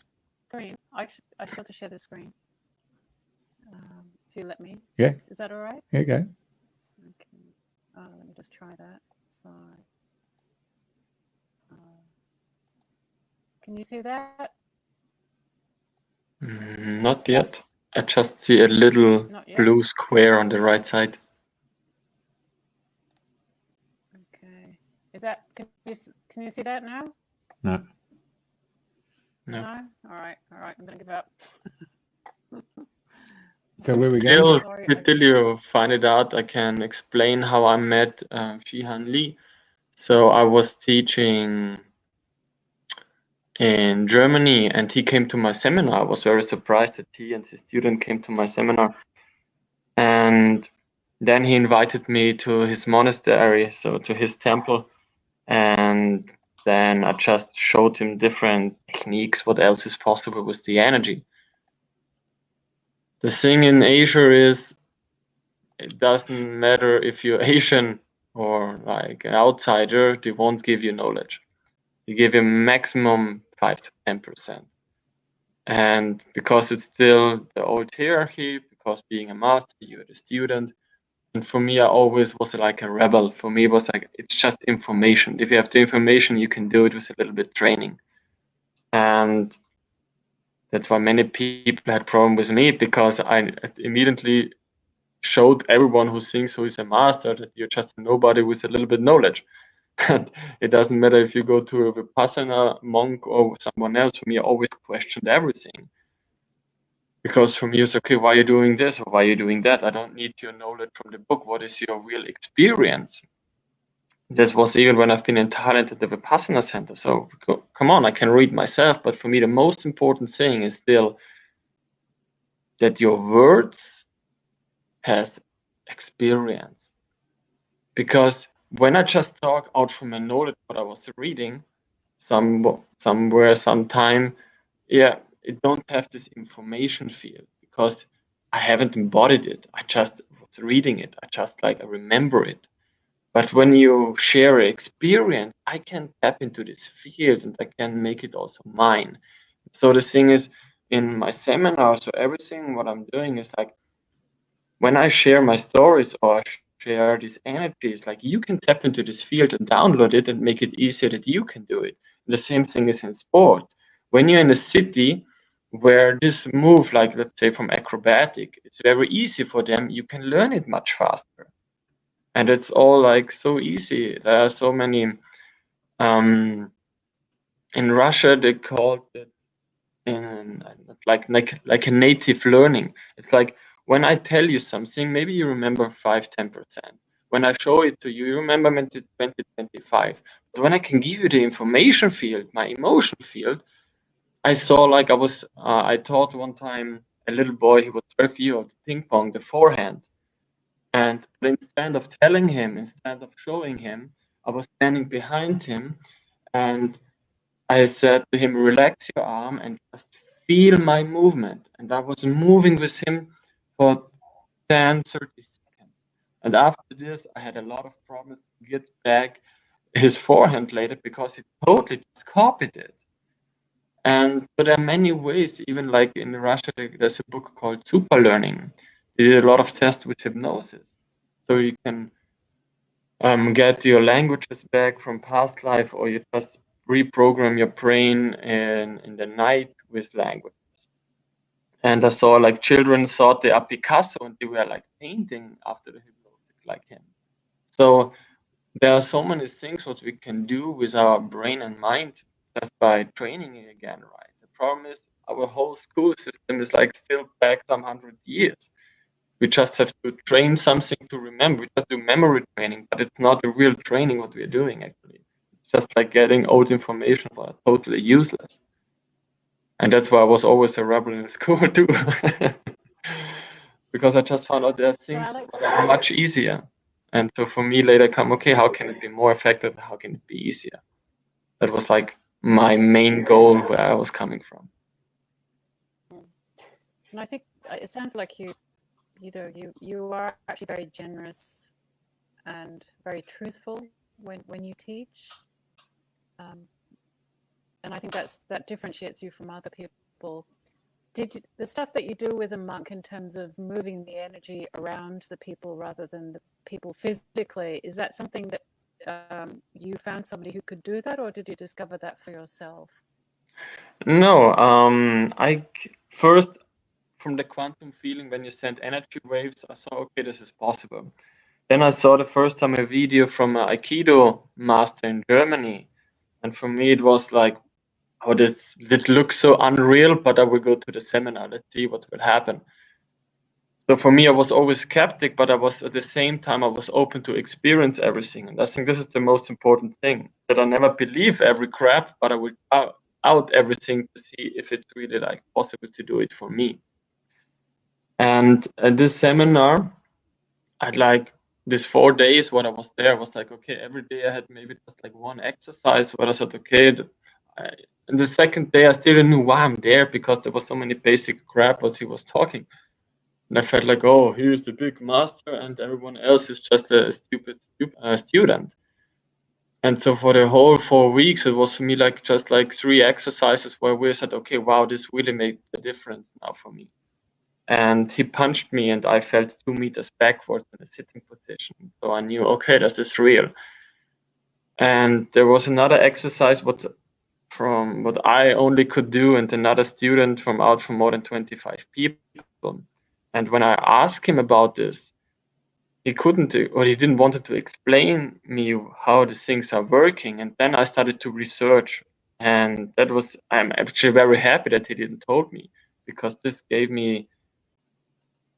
screen. I should be able to share the screen. If you let me. Yeah. Is that all right? Here you go. Okay. Let me just try that. So, can you see that? Not yet. I just see a little blue square on the right side. Okay. Is that? Can you see that now? No. No. All right. I'm gonna give up. So where we going? Till you find it out, I can explain how I met Shihan Li. So I was teaching in Germany, and he came to my seminar. I was very surprised that he and his student came to my seminar, and then he invited me to his monastery, so to his temple, and then I just showed him different techniques, what else is possible with the energy. The thing in Asia is, it doesn't matter if you're Asian or like an outsider, they won't give you knowledge. They give you maximum 5 to 10%. And because it's still the old hierarchy, because being a master, you're the student. And for me, I always was like a rebel. For me, it was like, it's just information. If you have the information, you can do it with a little bit training. And that's why many people had problem with me, because I immediately showed everyone who thinks who is a master that you're just a nobody with a little bit knowledge. And it doesn't matter if you go to a Vipassana monk or someone else. For me, I always questioned everything. Because for me, it's okay, why are you doing this or why are you doing that? I don't need your knowledge from the book. What is your real experience? This was even when I've been in Thailand at the Vipassana center. So come on, I can read myself. But for me, the most important thing is still that your words has experience. Because when I just talk out from my knowledge, what I was reading somewhere, sometime, yeah, it don't have this information field because I haven't embodied it. I just was reading it. I remember it. But when you share experience, I can tap into this field and I can make it also mine. So the thing is, in my seminar, so everything what I'm doing is like, when I share my stories or share these energies, like you can tap into this field and download it and make it easier that you can do it. And the same thing is in sport. When you're in a city where this move, like let's say from acrobatic, it's very easy for them, you can learn it much faster. And it's all like so easy. There are so many, in Russia, they call it like a native learning. It's like when I tell you something, maybe you remember 5-10%. When I show it to you, you remember 20-25. But when I can give you the information field, my emotion field, I saw like I taught one time a little boy, he was 12 years old, ping pong, the forehand. And instead of telling him, instead of showing him, I was standing behind him and I said to him, relax your arm and just feel my movement. And I was moving with him for 10, 30 seconds. And after this, I had a lot of problems to get back his forehand later because he totally just copied it. And but there are many ways, even like in Russia, there's a book called Super Learning. They did a lot of tests with hypnosis. So you can get your languages back from past life, or you just reprogram your brain in the night with languages. And I saw like children thought they are Picasso and they were like painting after the hypnosis like him. So there are so many things what we can do with our brain and mind just by training it again, right? The problem is our whole school system is like still back some 100 years. We just have to train something to remember. We just do memory training, but it's not a real training what we're doing actually. It's just like getting old information, but totally useless. And that's why I was always a rebel in school too. Because I just found out there are things that are much easier. And so for me later come, okay, how can it be more effective? How can it be easier? That was like my main goal where I was coming from. And I think it sounds like you are actually very generous and very truthful when you teach. And I think that differentiates you from other people. The stuff that you do with a monk in terms of moving the energy around the people rather than the people physically, is that something that you found somebody who could do that, or did you discover that for yourself? No, I first, from the quantum feeling, when you send energy waves, I saw, okay, this is possible. Then I saw the first time a video from an Aikido master in Germany. And for me, it was like, oh, this looks so unreal, but I will go to the seminar. Let's see what will happen. So for me, I was always skeptic, but I was at the same time, I was open to experience everything. And I think this is the most important thing, that I never believe every crap, but I will out everything to see if it's really like possible to do it for me. And at this seminar, I'd like this 4 days when I was there, I was like, okay, every day I had maybe just like one exercise where I said, okay, and the second day I still didn't know why I'm there, because there was so many basic crap what he was talking. And I felt like, oh, here's the big master and everyone else is just a stupid student. And so for the whole 4 weeks, it was for me like just like 3 exercises where we said, okay, wow, this really made a difference now for me. And he punched me and I felt 2 meters backwards in a sitting position. So I knew, okay, this is real. And there was another exercise what I only could do, and another student from more than 25 people. And when I asked him about this, he couldn't, or he didn't want to explain me how the things are working. And then I started to research, and I'm actually very happy that he didn't told me, because this gave me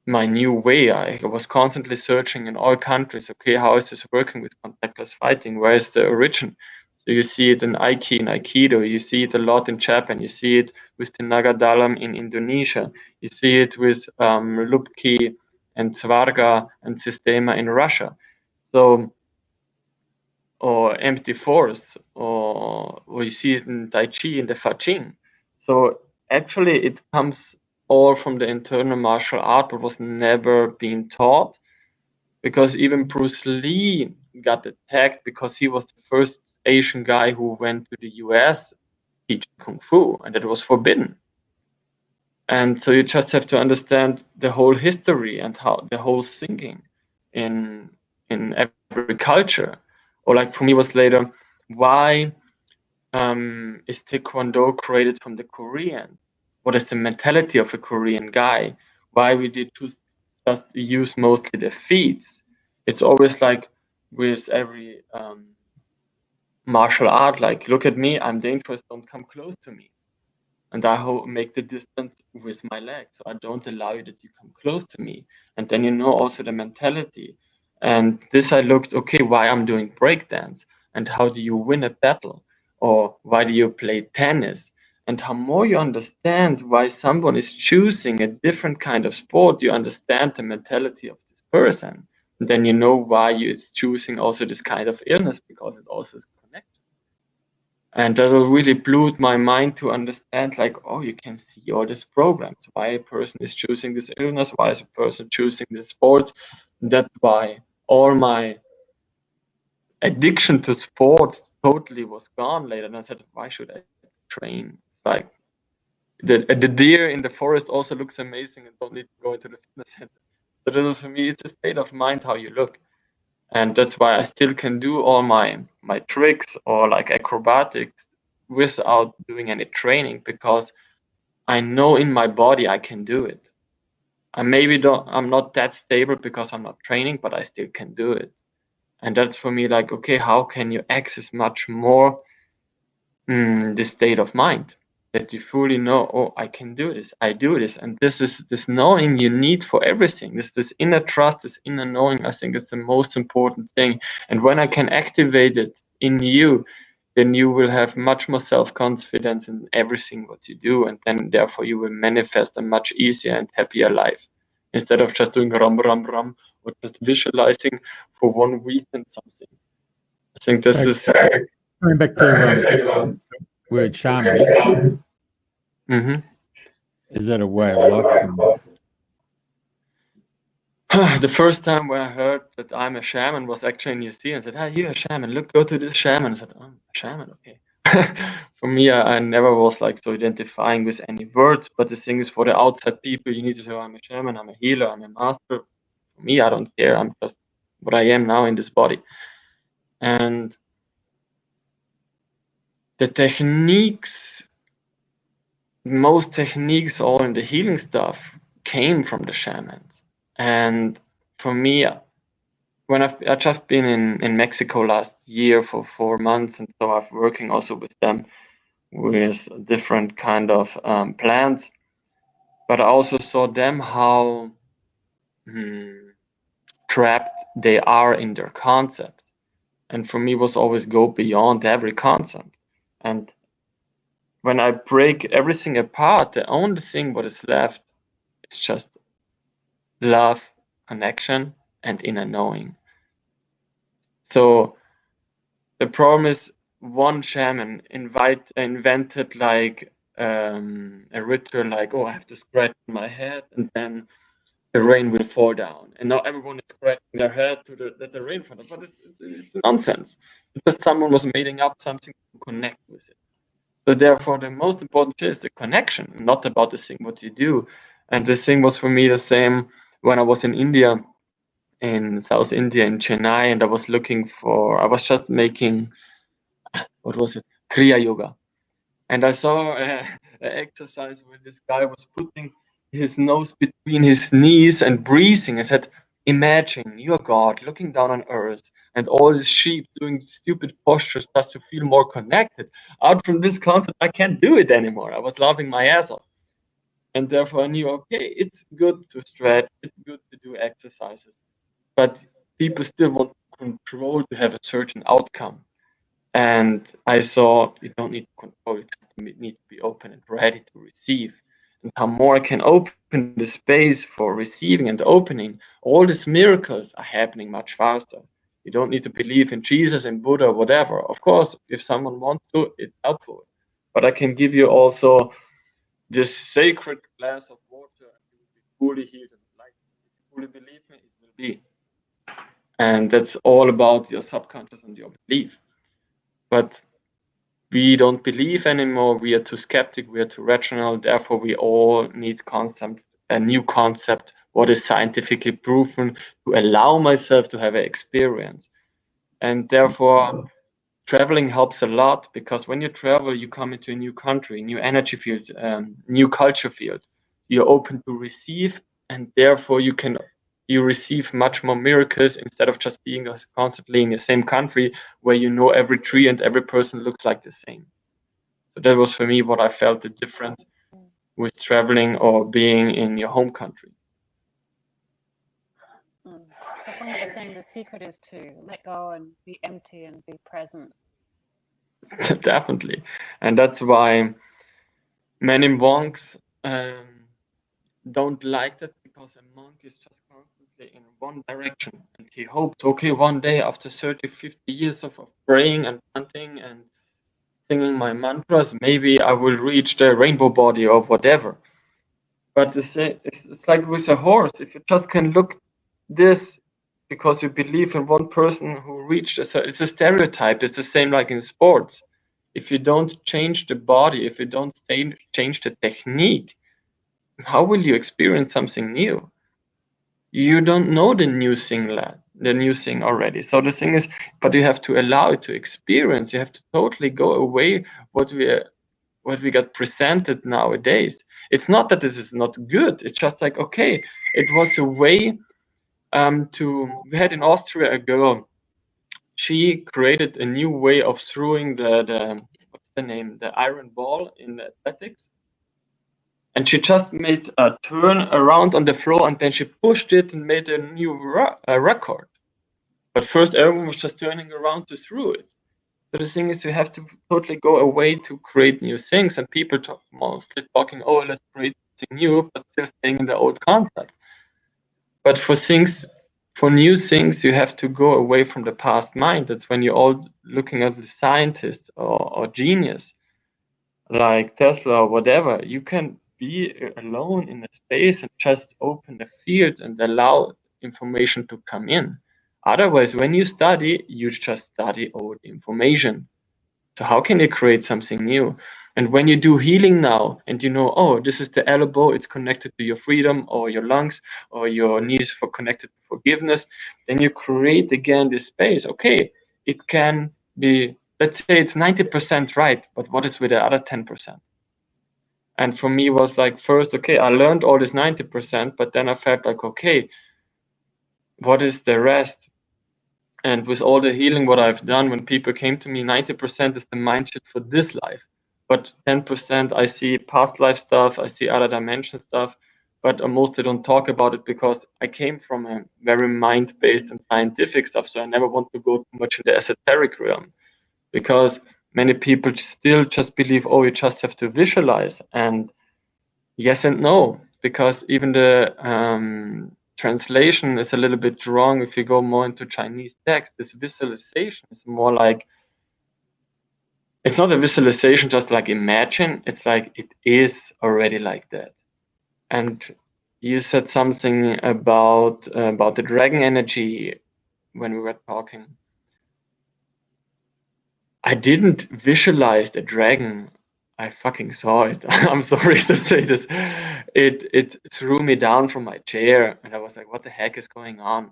my new way. I was constantly searching in all countries. Okay, how is this working with contactless fighting? Where is the origin? So you see it in Aikido. You see it a lot in Japan. You see it with the Nagadalam in Indonesia. You see it with Lupki and Svarga and Sistema in Russia. So, or empty force, or you see it in Tai Chi in the Faching. So actually, it comes all from the internal martial art, but was never being taught, because even Bruce Lee got attacked because he was the first Asian guy who went to the US teaching Kung Fu, and that was forbidden. And so you just have to understand the whole history and how the whole thinking in every culture. Or like for me was later, why is Taekwondo created from the Koreans? What is the mentality of a Korean guy? Why we did just use mostly the feet? It's always like with every martial art, like, look at me, I'm dangerous, don't come close to me. And I make the distance with my legs, so I don't allow you that you come close to me. And then you know also the mentality. And this I looked, okay, why I'm doing breakdance, and how do you win a battle, or why do you play tennis? And how more you understand why someone is choosing a different kind of sport, you understand the mentality of this person. And then you know why you is choosing also this kind of illness, because it also is connected. And that really blew my mind to understand, like, oh, you can see all these programs, why a person is choosing this illness, why is a person choosing this sport. That's why all my addiction to sport totally was gone later. And I said, why should I train? It's like the deer in the forest also looks amazing and don't need to go into the fitness center. So that is, for me, it's a state of mind how you look. And that's why I still can do all my tricks or like acrobatics without doing any training, because I know in my body I can do it. I'm not that stable because I'm not training, but I still can do it. And that's for me like, okay, how can you access much more this state of mind, that you fully know, oh, I can do this, I do this. And this is this knowing you need for everything. This inner trust, this inner knowing, I think is the most important thing. And when I can activate it in you, then you will have much more self-confidence in everything what you do. And then therefore you will manifest a much easier and happier life, instead of just doing rum, rum, rum, or just visualizing for 1 week and something. I think this is... Going back to word shaman, is that a way of life? The first time when I heard that I'm a shaman was actually in New Zealand. I said, you're a shaman, look, go to this shaman. I said, oh, I'm a shaman, okay. For me, I never was like so identifying with any words, but the thing is, for the outside people, you need to say, oh, I'm a shaman, I'm a healer, I'm a master. For me, I don't care, I'm just what I am now in this body. And the techniques, most techniques all in the healing stuff came from the shamans. And for me, when I've just been in Mexico last year for 4 months, and so I'm working also with them with different kind of plants. But I also saw them how trapped they are in their concept. And for me, was always go beyond every concept. And when I break everything apart, the only thing what is left is just love, connection, and inner knowing. So the problem is one shaman invented like a ritual like, oh, I have to scratch my head and then the rain will fall down. And now everyone is scratching their head that the rain falls down. But it's nonsense. Because someone was making up something to connect with it. So therefore, the most important thing is the connection, not about the thing what you do. And the thing was for me the same when I was in India, in South India, in Chennai, and I was just making, what was it, Kriya Yoga. And I saw an exercise where this guy was putting his nose between his knees and breathing. I said, imagine you're God looking down on earth and all these sheep doing stupid postures just to feel more connected. Out from this concept, I can't do it anymore. I was laughing my ass off. And therefore I knew, okay, it's good to stretch, it's good to do exercises, but people still want control to have a certain outcome. And I saw you don't need to control, you just need to be open and ready to receive. And how more I can open the space for receiving and opening, all these miracles are happening much faster. You don't need to believe in Jesus and Buddha, whatever. Of course, if someone wants to, it's helpful. But I can give you also this sacred glass of water and you will be fully healed and light. If you fully believe me, it will be. And that's all about your subconscious and your belief. But we don't believe anymore. We are too skeptic. We are too rational. Therefore, we all need a new concept, what is scientifically proven to allow myself to have an experience. And therefore, traveling helps a lot because when you travel, you come into a new country, new energy field, new culture field. You're open to receive, and therefore you receive much more miracles instead of just being constantly in the same country where you know every tree and every person looks like the same. So that was for me what I felt the difference with traveling or being in your home country. So from what you're saying, the secret is to let go and be empty and be present. Definitely. And that's why many monks don't like that, because a monk is just constantly in one direction and he hopes, okay, one day after 30, 50 years of praying and chanting and singing my mantras, maybe I will reach the rainbow body or whatever. But it's like with a horse. If you just can look this because you believe in one person who reached it's a stereotype. It's the same like in sports. If you don't change the body, if you don't change the technique, how will you experience something new? You don't know the new thing already. So the thing is, but you have to allow it to experience. You have to totally go away what we got presented nowadays. It's not that this is not good. It's just like, okay, it was a way we had in Austria a girl. She created a new way of throwing what's the name, the iron ball in athletics. And she just made a turn around on the floor and then she pushed it and made a new record. But first everyone was just turning around to throw it. So the thing is, you have to totally go away to create new things, and people mostly talking, oh, let's create something new, but still staying in the old concept. But for new things, you have to go away from the past mind. That's when you're all looking at the scientist or genius, like Tesla or whatever. You can be alone in a space and just open the field and allow information to come in. Otherwise, when you study, you just study old information. So how can you create something new? And when you do healing now and you know, oh, this is the elbow, it's connected to your freedom or your lungs or your knees for connected to forgiveness, then you create again this space. Okay, it can be, let's say it's 90% right, but what is with the other 10%? And for me was like, first, okay, I learned all this 90%, but then I felt like, okay, what is the rest? And with all the healing what I've done, when people came to me, 90% is the mind shit for this life. But 10% I see past life stuff, I see other dimension stuff, but mostly don't talk about it because I came from a very mind-based and scientific stuff, so I never want to go too much in the esoteric realm, because many people still just believe, oh, you just have to visualize. And yes and no, because even the translation is a little bit wrong. If you go more into Chinese text, this visualization is more like, it's not a visualization just like imagine, it's like it is already like that. And you said something about the dragon energy when we were talking. I didn't visualize the dragon. I fucking saw it. I'm sorry to say this. It threw me down from my chair, and I was like, "What the heck is going on?"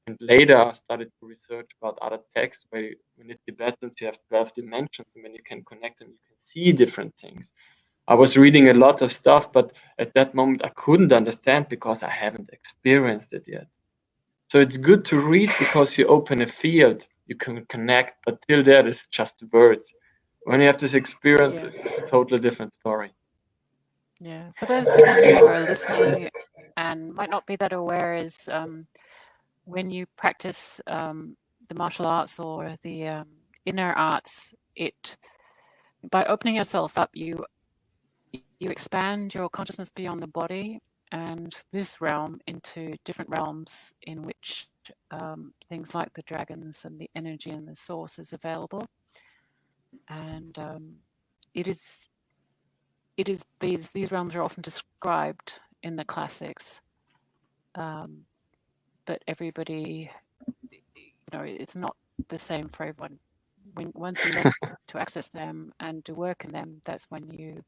And later, I started to research about other texts where when it Tibetans, you have 12 dimensions, and when you can connect them, you can see different things. I was reading a lot of stuff, but at that moment, I couldn't understand because I haven't experienced it yet. So it's good to read because you open a field, you can connect, but till there, it's just words. When you have this experience, Yeah. it's a totally different story. Yeah. For those people who are listening and might not be that aware, is when you practice the martial arts or the inner arts, by opening yourself up, you expand your consciousness beyond the body and this realm into different realms in which things like the dragons and the energy and the source is available. And it is these realms are often described in the classics, but everybody, it's not the same for everyone. Once you learn to access them and to work in them, that's when you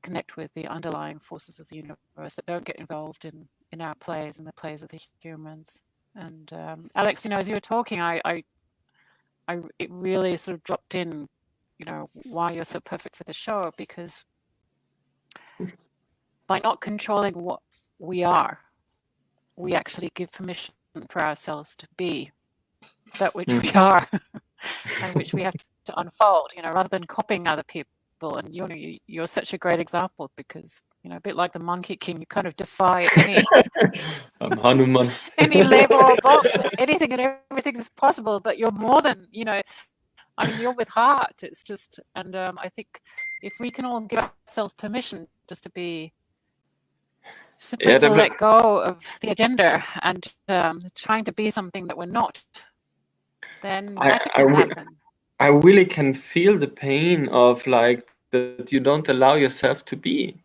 connect with the underlying forces of the universe that don't get involved in our plays and the plays of the humans. And Alex, as you were talking, it really sort of dropped in, why you're so perfect for the show, because by not controlling what we are, we actually give permission for ourselves to be that which we are and which we have to unfold, rather than copying other people. And you're such a great example because, a bit like the Monkey King, you kind of defy any I'm Hanuman. any label or box. Anything and everything is possible, but you're more than, you're with heart. It's just, and I think if we can all give ourselves permission just to be, simply to let go of the agenda and trying to be something that we're not, then magic can happen. I really can feel the pain of like that you don't allow yourself to be.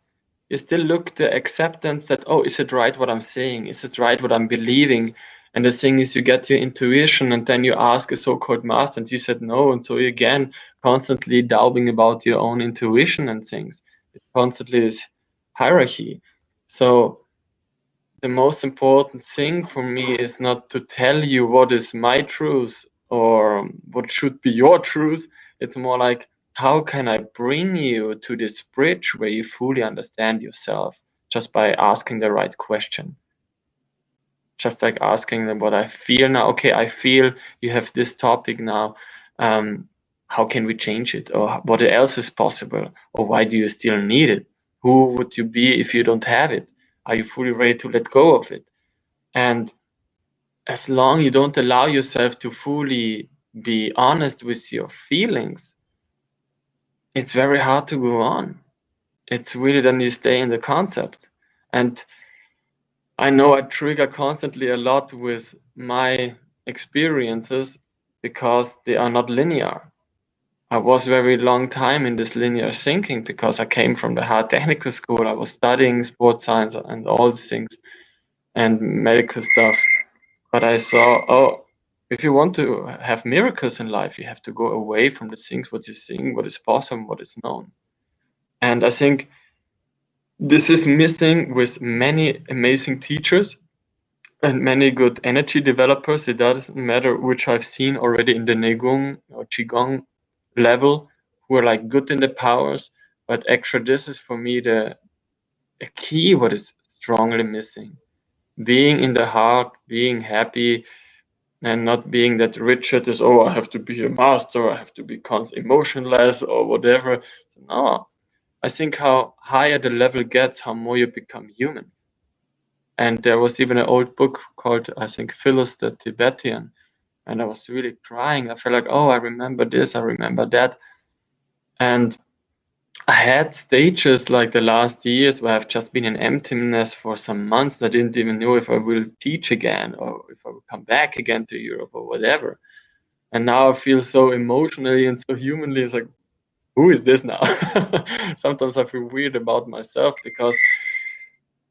You still look the acceptance that, oh, is it right what I'm saying? Is it right what I'm believing? And the thing is, you get your intuition and then you ask a so-called master and he said no. And so you again constantly doubting about your own intuition and things. It's constantly this hierarchy. So the most important thing for me is not to tell you what is my truth or what should be your truth. It's more like, how can I bring you to this bridge where you fully understand yourself just by asking the right question? Just like asking them what I feel now. Okay, I feel you have this topic now. How can we change it? Or what else is possible? Or why do you still need it? Who would you be if you don't have it? Are you fully ready to let go of it? And as long you don't allow yourself to fully be honest with your feelings, it's very hard to go on. It's really then you stay in the concept. And I know I trigger constantly a lot with my experiences because they are not linear. I was very long time in this linear thinking because I came from the hard technical school. I was studying sports science and all these things and medical stuff. But I saw, oh, if you want to have miracles in life, you have to go away from the things what you think, what is possible, what is known. And I think this is missing with many amazing teachers and many good energy developers. It doesn't matter which I've seen already in the Neigong or Qigong level, who are like good in the powers, but extra this is for me the key what is strongly missing. Being in the heart, being happy, and not being that rigid is, oh, I have to be a master, I have to be emotionless or whatever. No, I think how higher the level gets, how more you become human. And there was even an old book called, I think, Phyllis the Tibetan, and I was really crying. I felt like, oh, I remember this, I remember that. And I had stages like the last years where I've just been in emptiness for some months. I didn't even know if I will teach again or if I will come back again to Europe or whatever. And now I feel so emotionally and so humanly. It's like, who is this now? Sometimes I feel weird about myself because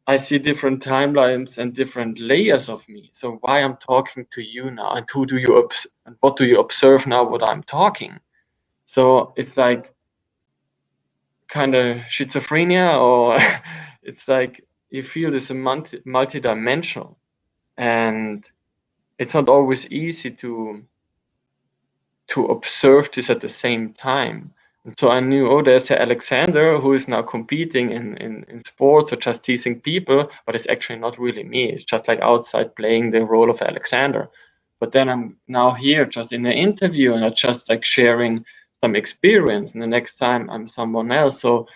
I see different timelines and different layers of me. So why I'm talking to you now, and who do you and what do you observe now? What I'm talking. So it's like kind of schizophrenia, or it's like you feel this multi-dimensional, and it's not always easy to observe this at the same time. And so I knew, oh, there's a Alexander who is now competing in sports or just teasing people, but it's actually not really me. It's just like outside playing the role of Alexander. But then I'm now here just in an interview and I'm just like sharing some experience, and the next time I'm someone else. So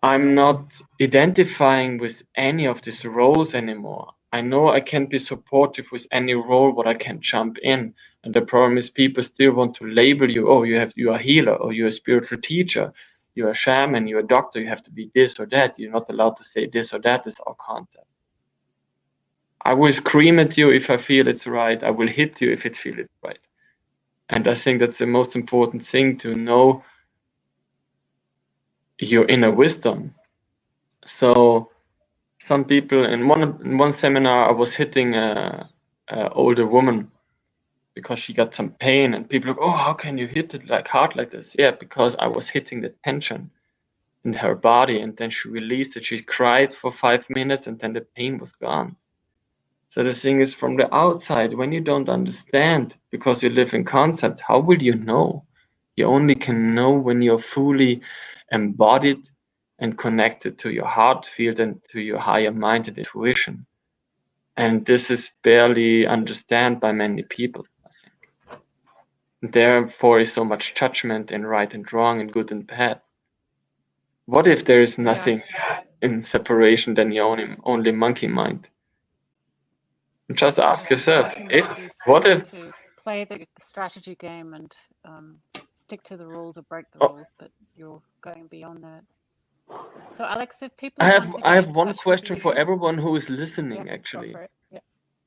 I'm not identifying with any of these roles anymore. I know I can be supportive with any role, but I can jump in. And the problem is people still want to label you. Oh, you are a healer, or you're a spiritual teacher, you're a shaman, you're a doctor, you have to be this or that. You're not allowed to say this or that is our concept. I will scream at you if I feel it's right. I will hit you if it feels it's right. And I think that's the most important thing, to know your inner wisdom. So some people in one seminar, I was hitting a older woman because she got some pain, and people like, oh, how can you hit it like hard like this? Yeah, because I was hitting the tension in her body, and then she released it. She cried for 5 minutes, and then the pain was gone. So the thing is, from the outside, when you don't understand, because you live in concept, how will you know? You only can know when you're fully embodied and connected to your heart field and to your higher mind and intuition. And this is barely understood by many people, I think. Therefore is so much judgment in right and wrong and good and bad. What if there is nothing in separation than your only monkey mind? Just ask yourself, what if to play the strategy game and stick to the rules or break the rules, but you're going beyond that. So Alex, if people I have one question for everyone who is listening, actually.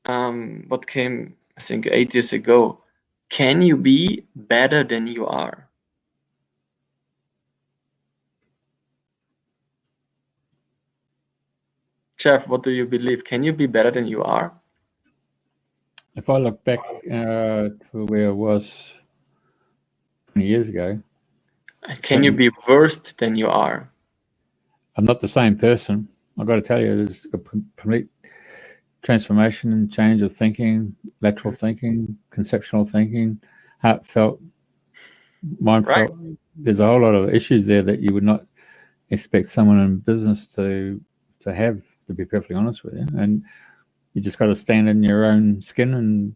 What came, I think, 8 years ago. Can you be better than you are? Jeff, what do you believe? Can you be better than you are? If I look back to where I was 20 years ago. Can you be worse than you are? I'm not the same person. I've got to tell you, there's a complete transformation and change of thinking, lateral thinking, conceptual thinking, heartfelt, mindful. Right. There's a whole lot of issues there that you would not expect someone in business to have, to be perfectly honest with you. And you just got to stand in your own skin, and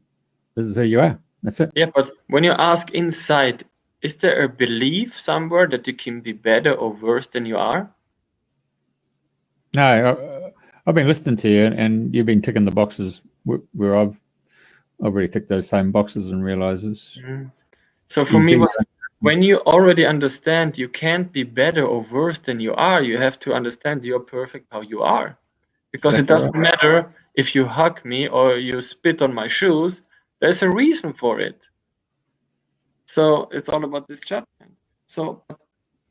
this is who you are. That's it. Yeah, but when you ask inside, is there a belief somewhere that you can be better or worse than you are? No, I've been listening to you, and you've been ticking the boxes where I've already ticked those same boxes and realizes. So for me, when you already understand you can't be better or worse than you are, you have to understand you're perfect how you are. Because it doesn't matter if you hug me or you spit on my shoes, there's a reason for it. So it's all about this judgment. So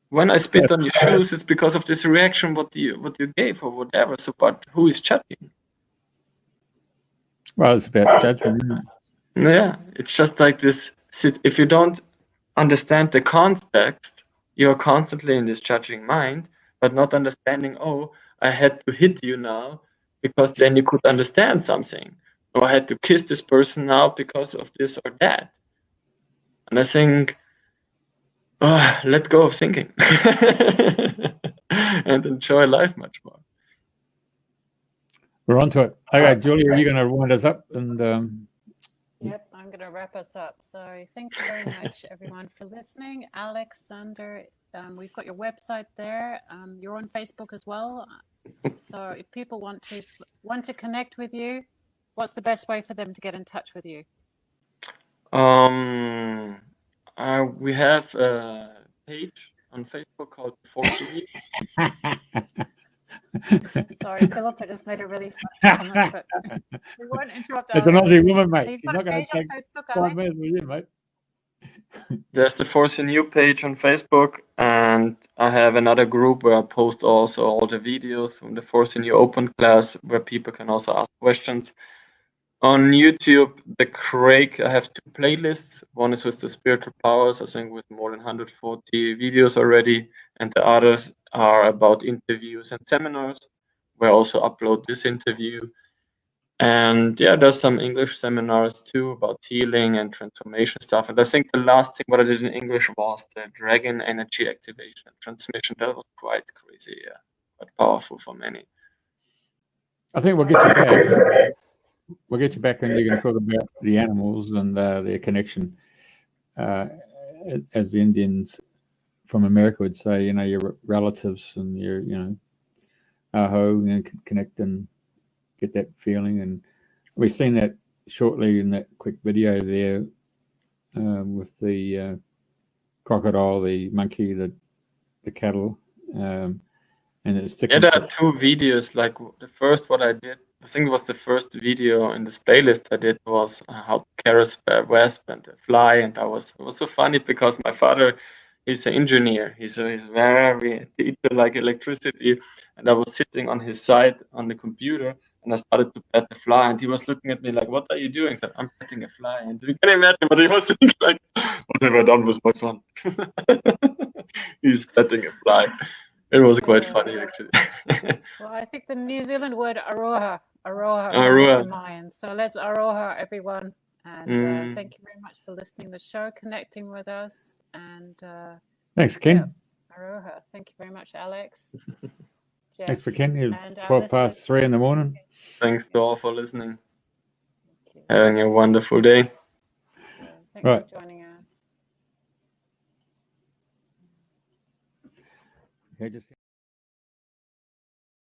when I spit on your shoes, it's because of this reaction what you gave or whatever. So but who is judging? Well, it's about judgment, isn't it? Yeah, it's just like this. If you don't understand the context, you're constantly in this judging mind, but not understanding, oh, I had to hit you now because then you could understand something. Or I had to kiss this person now because of this or that. And I think, let go of thinking and enjoy life much more. We're on to it. Okay, Julie, are you going to wind us up? And going to wrap us up. So thank you very much, everyone, for listening. Alexander, we've got your website there. You're on Facebook as well. So if people want to connect with you, what's the best way for them to get in touch with you? We have a page on Facebook called Force Elite. Sorry, Philip, I just made a really funny comment, but we won't interrupt It's an Alex. Aussie woman, So mate. you've She's got a not going page to on take Facebook, 5 Alex? minutes with you, mate. There's the Force New page on Facebook, and I have another group where I post also all the videos from the Force New Open class, where people can also ask questions. On YouTube, I have 2 playlists. One is with the spiritual powers, I think with more than 140 videos already, and the others are about interviews and seminars, where I also upload this interview. And yeah, there's some English seminars too about healing and transformation stuff. And I think the last thing what I did in English was the dragon energy activation and transmission. That was quite crazy, yeah, quite powerful for many. I think we'll get you back. We'll get you back and you can talk about the animals and their connection. As the Indians from America would say, your relatives and your, aho, connect and get that feeling. And we've seen that shortly in that quick video there with the crocodile, the monkey, the cattle, and it's Yeah, there are 2 videos. Like the first, what I did, I think it was the first video in this playlist I did was how to carry a wasp and a fly, and it was so funny because my father, he's an engineer. He's very into like electricity, and I was sitting on his side on the computer, and I started to pet the fly, and he was looking at me like, "What are you doing?" I said, "I'm petting a fly," and you can imagine what he was thinking like, "What have I done with my son?" He's petting a fly. It was quite funny, actually. Well, I think the New Zealand word aroha comes Aroha. to mind. So let's aroha, everyone. And thank you very much for listening to the show, connecting with us. And thanks, Ken. aroha. Thank you very much, Alex. Thanks for Ken. And 12 past 3 in the morning. Thanks to all for listening. Having a wonderful day. Thanks Right. for joining us. Okay, just